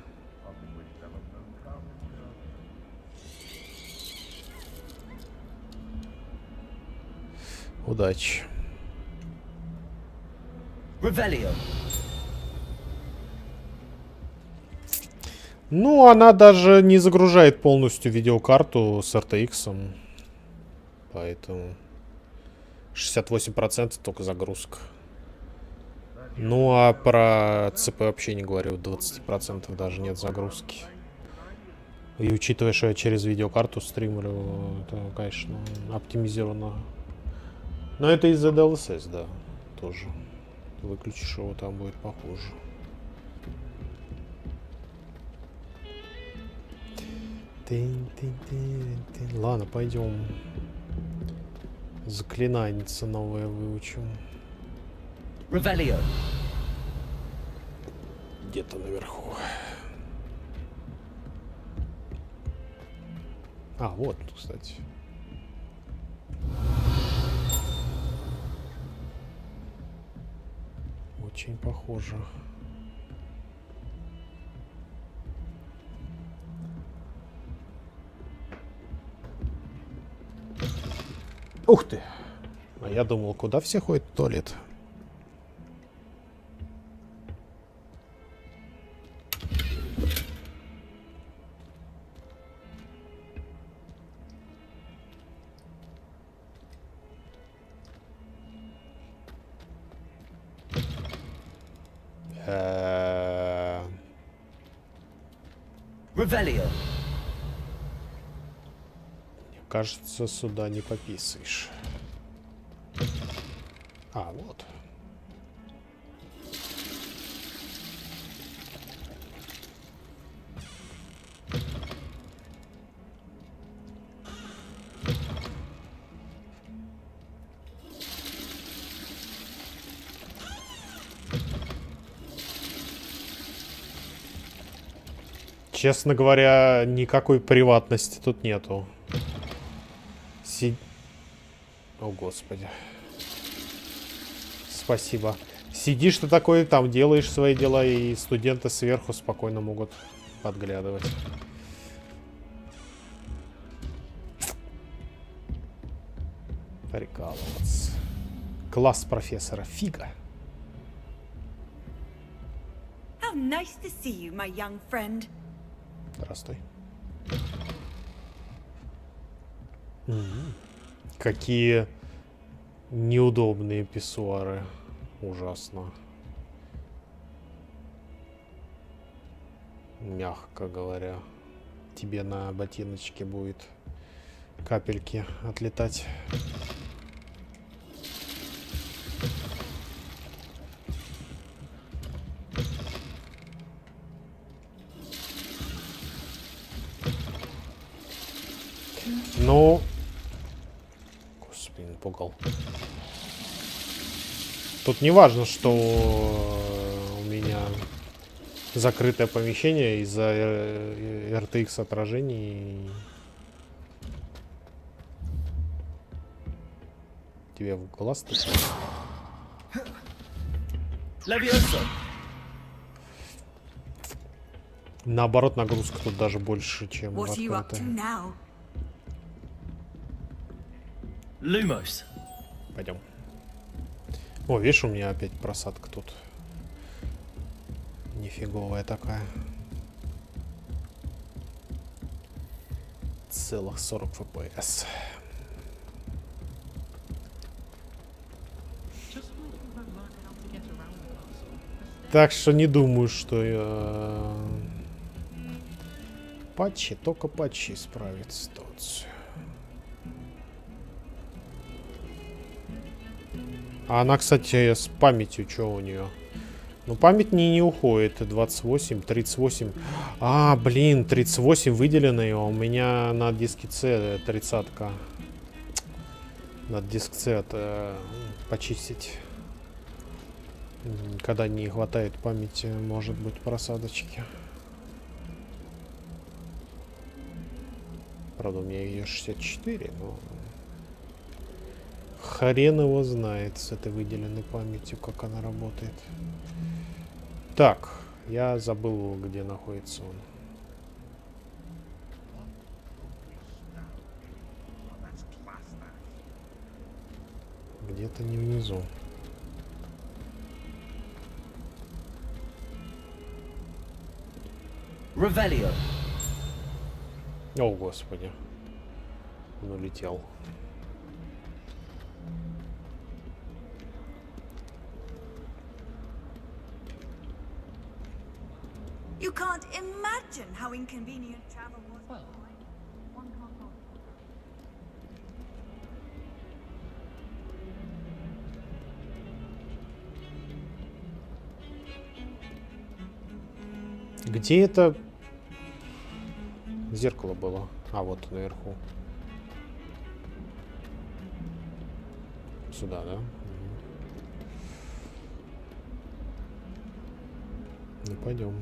Удачи. Revelio. Ну, она даже не загружает полностью видеокарту с RTX. Поэтому 68% только загрузка. Ну, а про ЦП вообще не говорю. 20% даже нет загрузки. И учитывая, что я через видеокарту стримлю, это, конечно, оптимизировано. Но это из-за DLSS, да, тоже. Выключишь его, там будет похуже. Ладно, пойдем. Заклинанница новое выучим. Revelio. Где-то наверху. А, вот, кстати. Очень похоже. Ух ты! А я думал, куда все ходят в туалет? Revelio. Мне кажется, сюда не пописаешь. А, вот. Честно говоря, никакой приватности тут нету. О, господи. Спасибо. Сидишь ты такой, там делаешь свои дела, и студенты сверху спокойно могут подглядывать. Прикалываться. Класс профессора. Фига. How nice to see you, my young friend. Здравствуй. Какие неудобные писсуары. Ужасно. Мягко говоря. Тебе на ботиночке будет капельки отлетать. Ну, господи, напугал. Тут не важно, что у меня закрытое помещение из-за RTX отражений. Тебе в глаз тут. Наоборот, нагрузка тут даже больше, чем в открытой. Lumos. Пойдем. О, видишь, у меня опять просадка тут. Нифиговая такая. Целых 40 FPS. Так что не думаю, что патчи, только патчи исправят ситуацию. А она, кстати, с памятью, что у нее? Ну, память не уходит. 28, 38. А, блин, 38 выделено, а у меня на диске C 30-ка. Надо диск C почистить. Когда не хватает памяти, может быть, просадочки. Правда, у меня ее 64, но... Хрен его знает с этой выделенной памятью, как она работает. Так, я забыл, где находится он. Где-то не внизу. Revelio. О, господи. Он улетел. You can't imagine how inconvenient travel was. Well, one can't help. Где это зеркало было? А, вот наверху. Сюда, да? Ну, пойдем.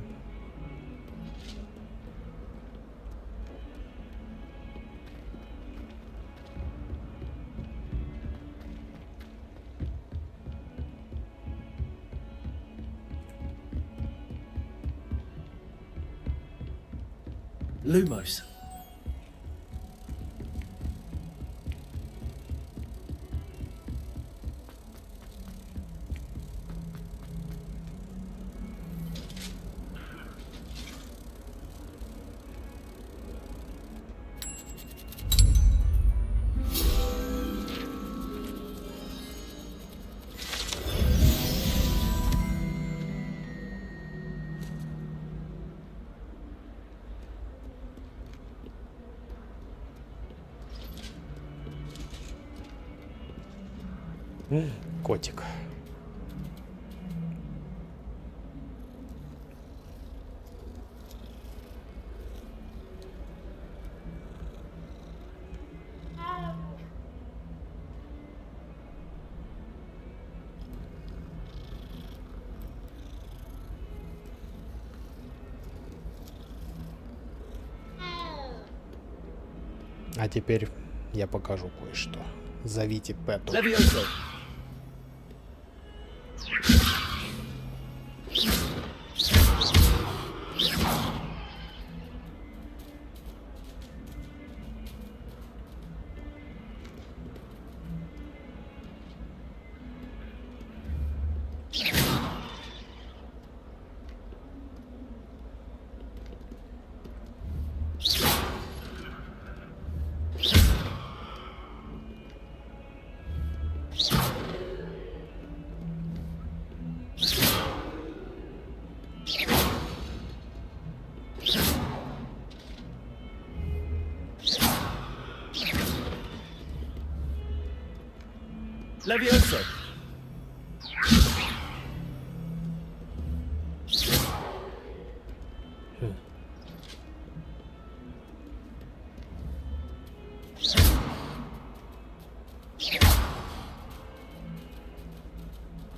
Lumos. Котик. А теперь я покажу кое-что. Зовите Пэту. Levioso.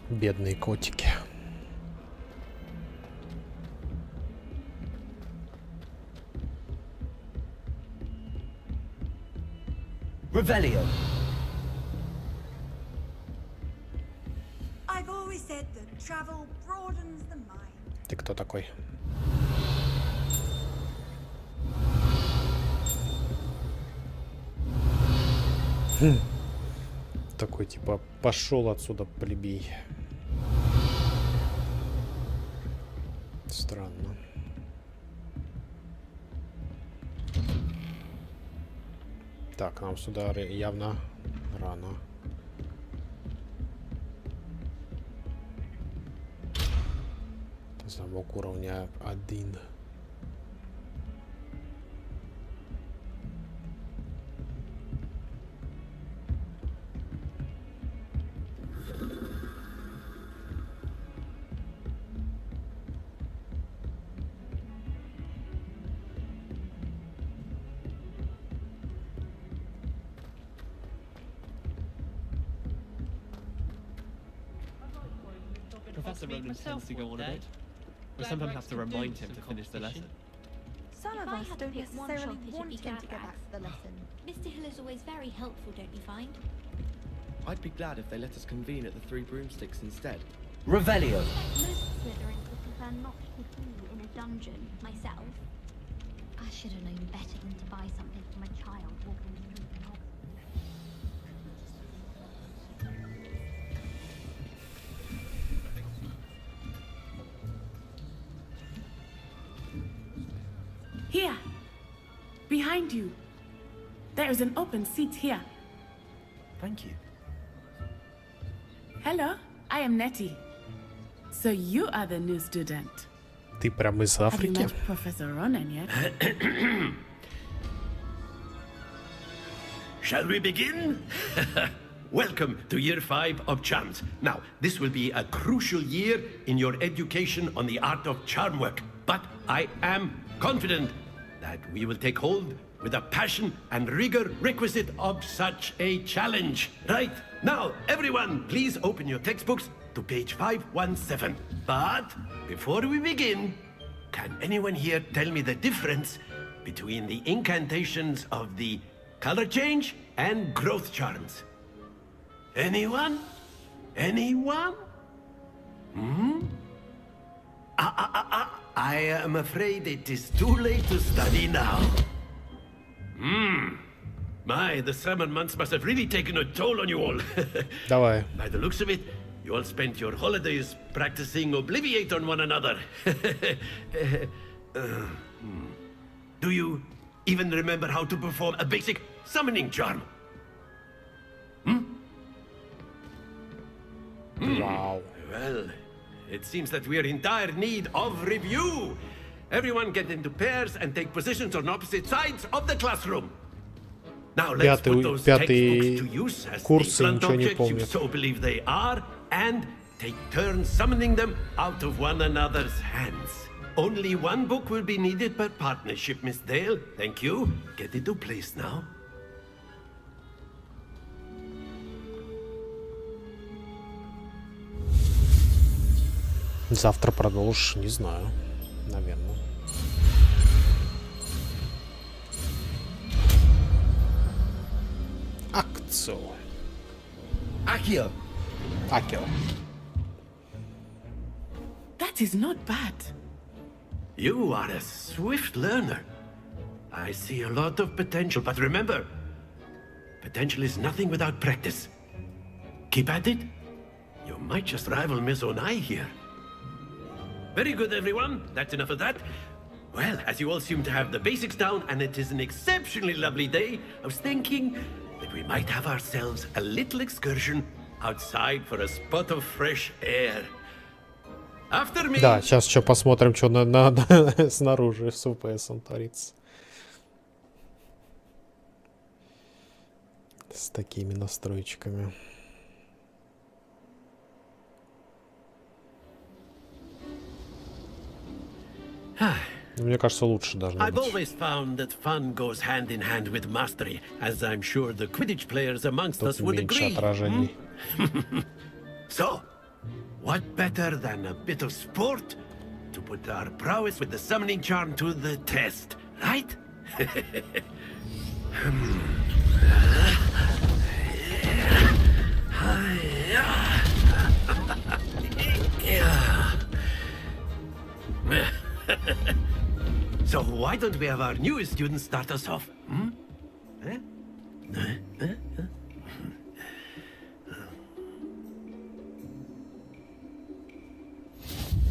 Бедные котики. Revelio. I've always said that travel broadens the mind. Ты кто такой? Такой типа пошел отсюда, плебей. Странно. Так, нам сюда явно рано. Замок уровня 1. Professor Ronan tends to go on a bit. We sometimes have to remind him to finish the lesson. Some of us don't necessarily want him to go back to the lesson. Mr. Hill is always very helpful, don't you find? I'd be glad if they let us convene at the Three Broomsticks instead. Revelio. Most Slytherins would prefer not to be in a dungeon, myself. I should have known better than to buy something from a child walking the streets of Hogwarts. Here! Behind you! There is an open seat here. Thank you. Hello, I am Nettie. So you are the new student. Ты прям из Have you Африки? met Professor Ronan yet? Shall we begin? Welcome to Year 5 of Charms. Now, this will be a crucial year in your education on the art of charm work. But I am confident that we will take hold with the passion and rigor requisite of such a challenge. Right, now, everyone, please open your textbooks to page 517. But before we begin, can anyone here tell me the difference between the incantations of the color change and growth charms? Anyone? Anyone? I am afraid it is too late to study now. My, the summer months must have really taken a toll on you all. Давай. By the looks of it, you all spent your holidays practicing Obliviate on one another. Do you even remember how to perform a basic summoning charm? Wow. Well, it seems that we are in dire need of review. Everyone get into pairs and take positions on opposite sides of the classroom. Now let's put those textbooks to use as the курсы blunt ничего не objects you помнят. so believe they are, and take turns summoning them out of one another's hands. Only one book will be needed per partnership, Miss Dale. Thank you. Get into place now. Завтра продолжишь, не знаю. Наверное. Акцию. Accio. Акио. That is not bad. You are a swift learner. I see a lot of potential, but remember, potential is nothing without practice. Keep at it. You might just rival Miss Onai here. Very good, everyone. That's enough of that. Well, as you all seem to have the basics down, and it is an exceptionally lovely day, I was thinking that we might have ourselves a little excursion outside for a spot of fresh air. After me. Да, сейчас еще посмотрим, что снаружи с УПСом творится. С такими настройчиками. Мне кажется, лучше должно I've быть. always found that fun goes hand in hand with mastery, as I'm sure the Quidditch players amongst us would Меньше agree. отражений. So, what better than a bit of sport to put our prowess with the summoning charm to the test, right? So why don't we have our newest student start us off?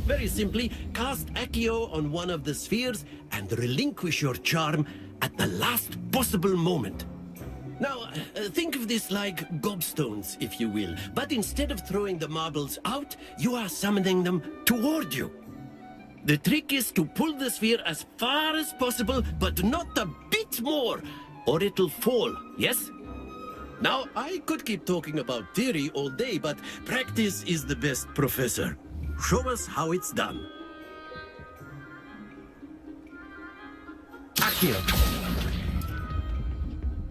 Very simply, cast Accio on one of the spheres and relinquish your charm at the last possible moment. Now, think of this like gobstones, if you will, but instead of throwing the marbles out, you are summoning them toward you. The trick is to pull the sphere as far as possible, but not a bit more, or it'll fall, yes? Now, I could keep talking about theory all day, but practice is the best professor. Show us how it's done. Accio.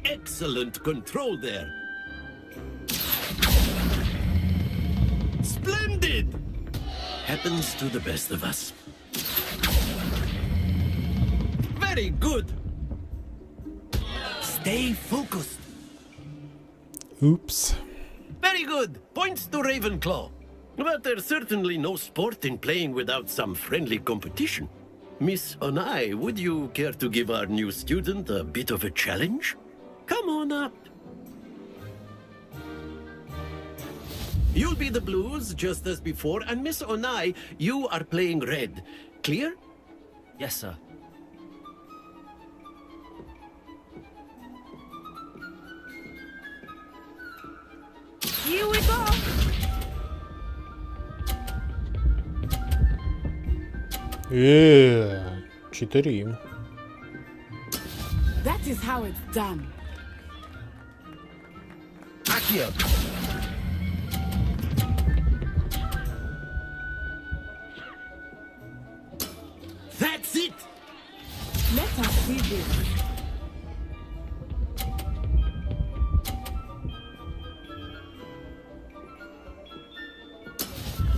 Excellent control there. Splendid! Happens to the best of us. Very good. Stay focused. Oops. Very good. Points to Ravenclaw. But there's certainly no sport in playing without some friendly competition. Miss Onai, would you care to give our new student a bit of a challenge? Come on up. You'll be the blues, just as before, and Miss Onai, you are playing red. Clear? Yes, sir. Here we go. Читерим. That is how it's done. Accio. That's it. Let us see this.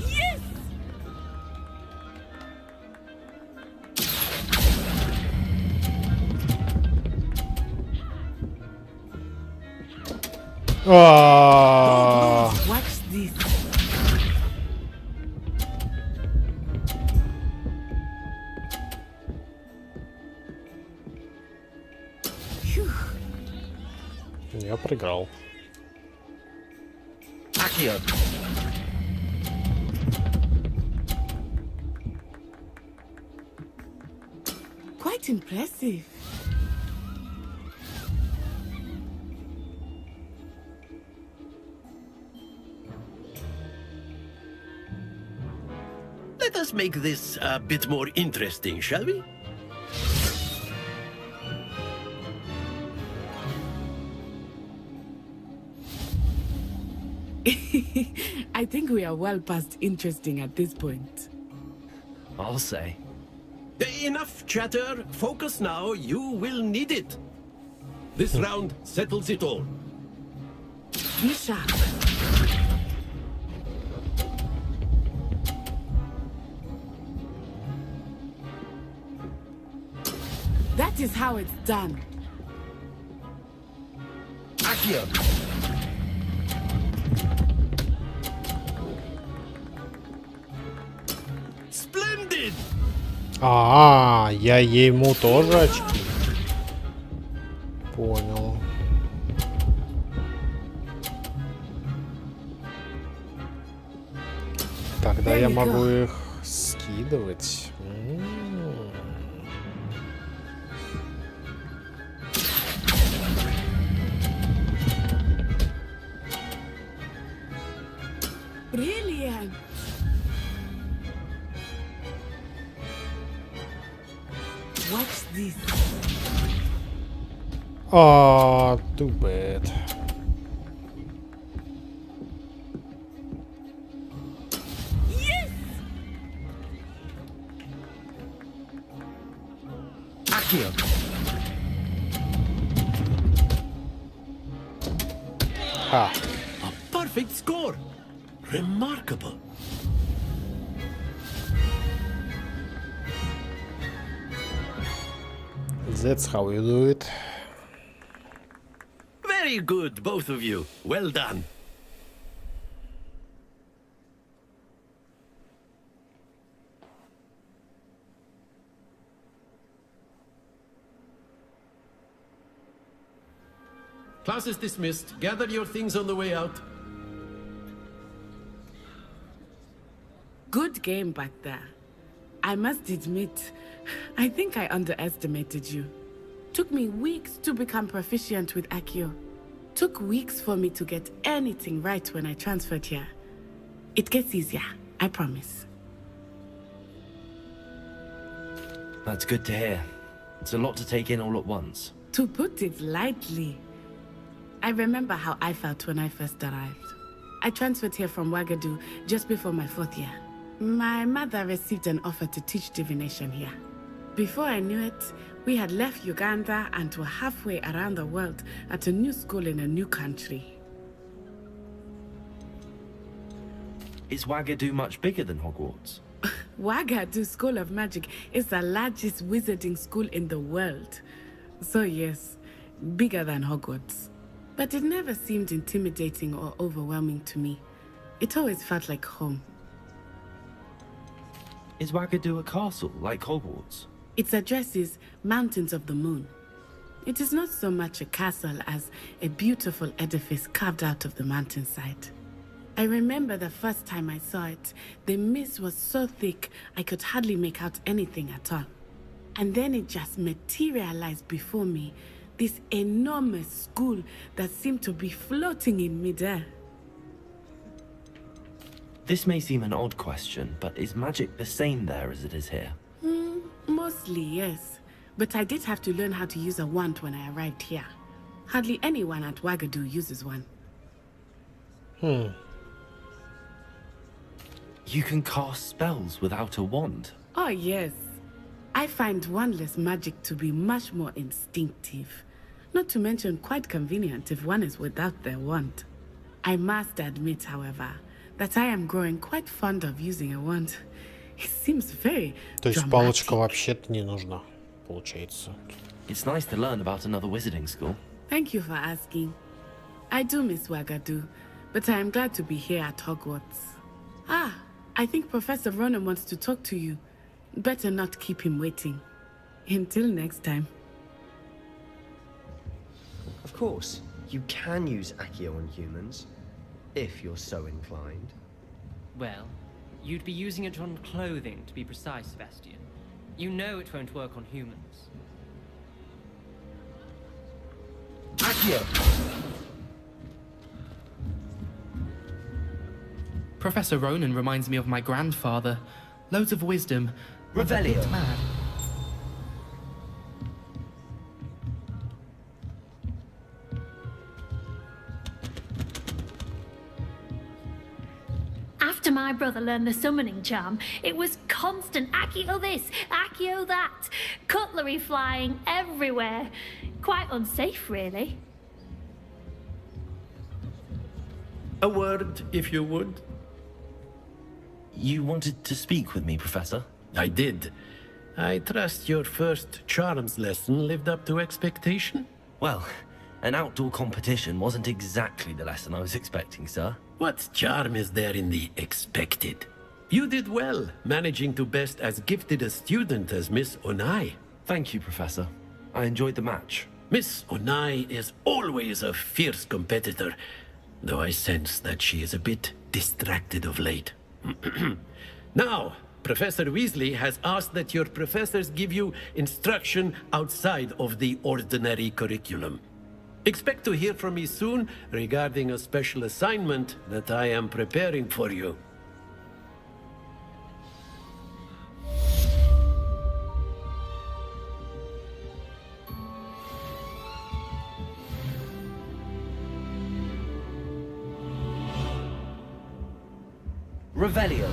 Yes! Watch this. Я проиграл. Accio. Quite impressive. Let us make this a bit more interesting, shall we? I think we are well past interesting at this point. I'll say. Enough chatter. Focus now. You will need it. This round settles it all. Be sharp. That is how it's done. Accio. Splendid. Я ему тоже очки. Понял. Тогда я могу их скидывать. Brilliant. Watch this. Too bad. Yes. Accio. Ha. A perfect score. Remarkable. That's how you do it. Very good, both of you. Well done. Class is dismissed. Gather your things on the way out. Good game back there. I must admit, I think I underestimated you. Took me weeks to become proficient with Accio. Took weeks for me to get anything right when I transferred here. It gets easier, I promise. That's good to hear. It's a lot to take in all at once. To put it lightly, I remember how I felt when I first arrived. I transferred here from Ouagadougou just before my 4th year. My mother received an offer to teach divination here. Before I knew it, we had left Uganda and were halfway around the world at a new school in a new country. Is Ouagadougou much bigger than Hogwarts? Ouagadougou School of Magic is the largest wizarding school in the world. So yes, bigger than Hogwarts. But it never seemed intimidating or overwhelming to me. It always felt like home. Is Ouagadougou a castle like Hogwarts? Its address is Mountains of the Moon. It is not so much a castle as a beautiful edifice carved out of the mountainside. I remember the first time I saw it, the mist was so thick I could hardly make out anything at all. And then it just materialized before me, this enormous school that seemed to be floating in midair. This may seem an odd question, but is magic the same there as it is here? Mostly, yes. But I did have to learn how to use a wand when I arrived here. Hardly anyone at Ouagadougou uses one. You can cast spells without a wand? Oh, yes. I find wandless magic to be much more instinctive. Not to mention quite convenient if one is without their wand. I must admit, however, that I am growing quite fond of using a wand. It seems very То есть палочка вообще-то не нужна, получается. It's nice to learn about another wizarding school. Thank you for asking. I do miss Ouagadougou, but I am glad to be here at Hogwarts. I think Professor Ronan wants to talk to you. Better not keep him waiting. Until next time. Of course, you can use Accio on humans, if you're so inclined. Well, you'd be using it on clothing, to be precise, Sebastian. You know it won't work on humans. Accio! Professor Ronan reminds me of my grandfather. Loads of wisdom. Revelio. Mad. After my brother learned the summoning charm, it was constant Accio this, Accio that, cutlery flying everywhere. Quite unsafe, really. A word, if you would. You wanted to speak with me, Professor? I did. I trust your first charms lesson lived up to expectation? Well, an outdoor competition wasn't exactly the lesson I was expecting, sir. What charm is there in the expected? You did well, managing to best as gifted a student as Miss Onai. Thank you, Professor. I enjoyed the match. Miss Onai is always a fierce competitor, though I sense that she is a bit distracted of late. Now, Professor Weasley has asked that your professors give you instruction outside of the ordinary curriculum. Expect to hear from me soon regarding a special assignment that I am preparing for you. Revelio.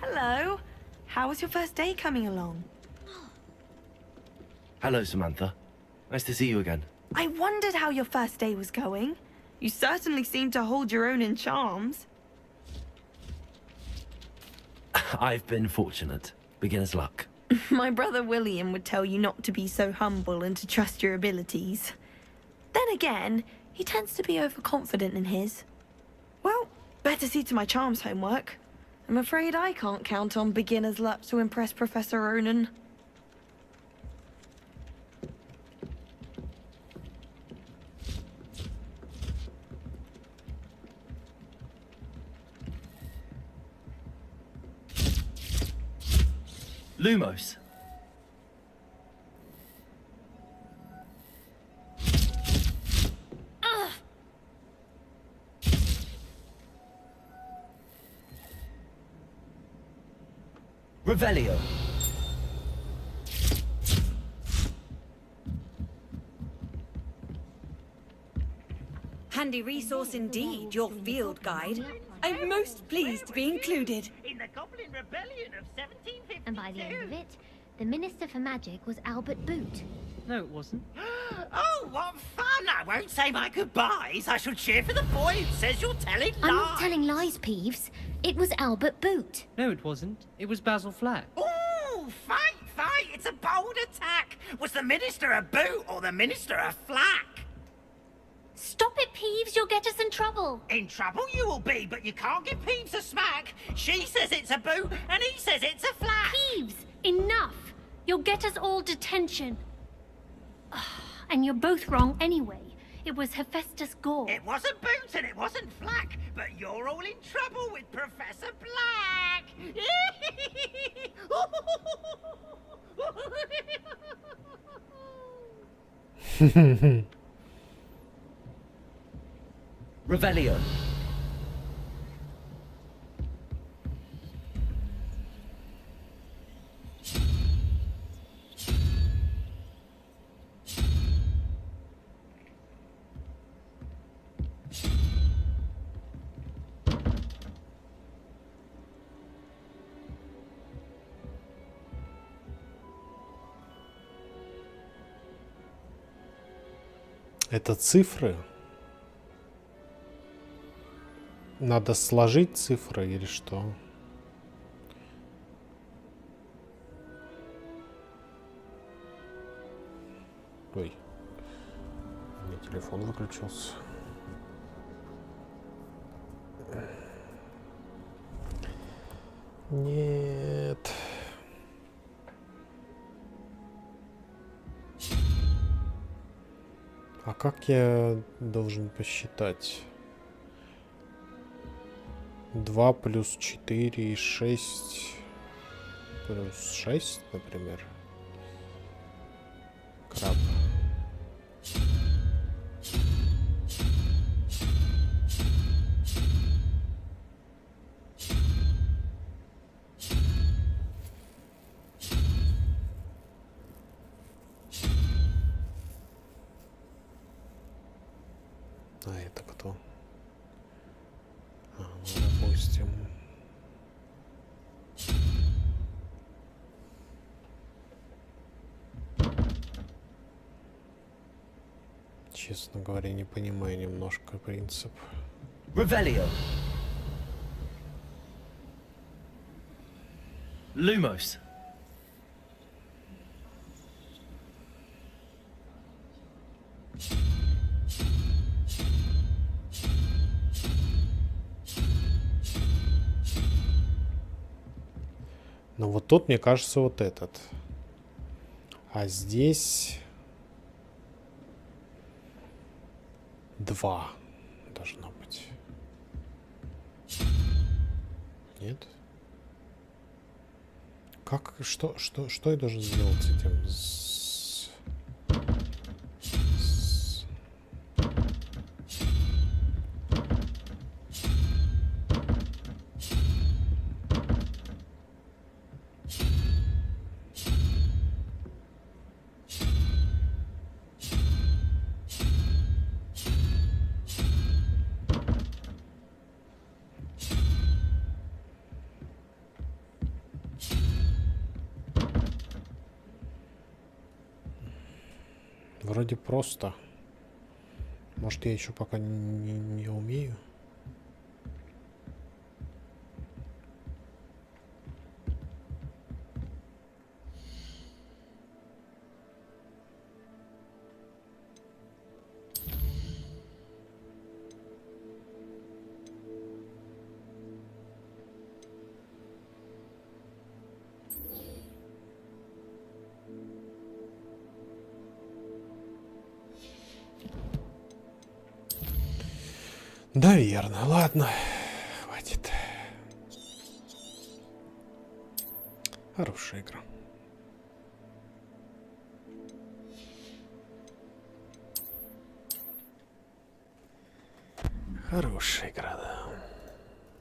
Hello. How was your first day coming along? Hello, Samantha. Nice to see you again. I wondered how your first day was going. You certainly seem to hold your own in charms. I've been fortunate. Beginner's luck. My brother William would tell you not to be so humble and to trust your abilities. Then again, he tends to be overconfident in his. Well, better see to my charms homework. I'm afraid I can't count on beginner's luck to impress Professor Ronan. Lumos. Revelio. Handy resource indeed, your field guide. I'm most pleased to be included. In the Goblin Rebellion of 1752. And by the end of it, the Minister for Magic was Albert Boot. No, it wasn't. Oh, what fun! I won't say my goodbyes. I shall cheer for the boy who says you're telling lies. I'm not telling lies, Peeves. It was Albert Boot. No, it wasn't. It was Basil Flack. Ooh, fight! It's a bold attack. Was the Minister a boot or the Minister a flack? Stop it, Peeves. You'll get us in trouble. In trouble you will be, but you can't give Peeves a smack. She says it's a boot, and he says it's a flack. Peeves, enough. You'll get us all detention. And you're both wrong anyway. It was Hephaestus Gore. It wasn't boot and it wasn't flack, but you're all in trouble with Professor Black. Revelio. Это цифры? Надо сложить цифры или что? Ой, у меня телефон выключился. Нет. А как я должен посчитать? 2 плюс 4 и 6 плюс 6, например. Краб. А это кто? Ну, допустим. Честно говоря, не понимаю немножко принцип. Revelio. Lumos. Но вот тут, мне кажется, вот этот. А здесь 2 должно быть. Нет? Как, что я должен сделать с этим? Вроде просто. Может, я еще пока не умею. Да, верно. Ладно. Хватит. Хорошая игра. Хорошая игра, да.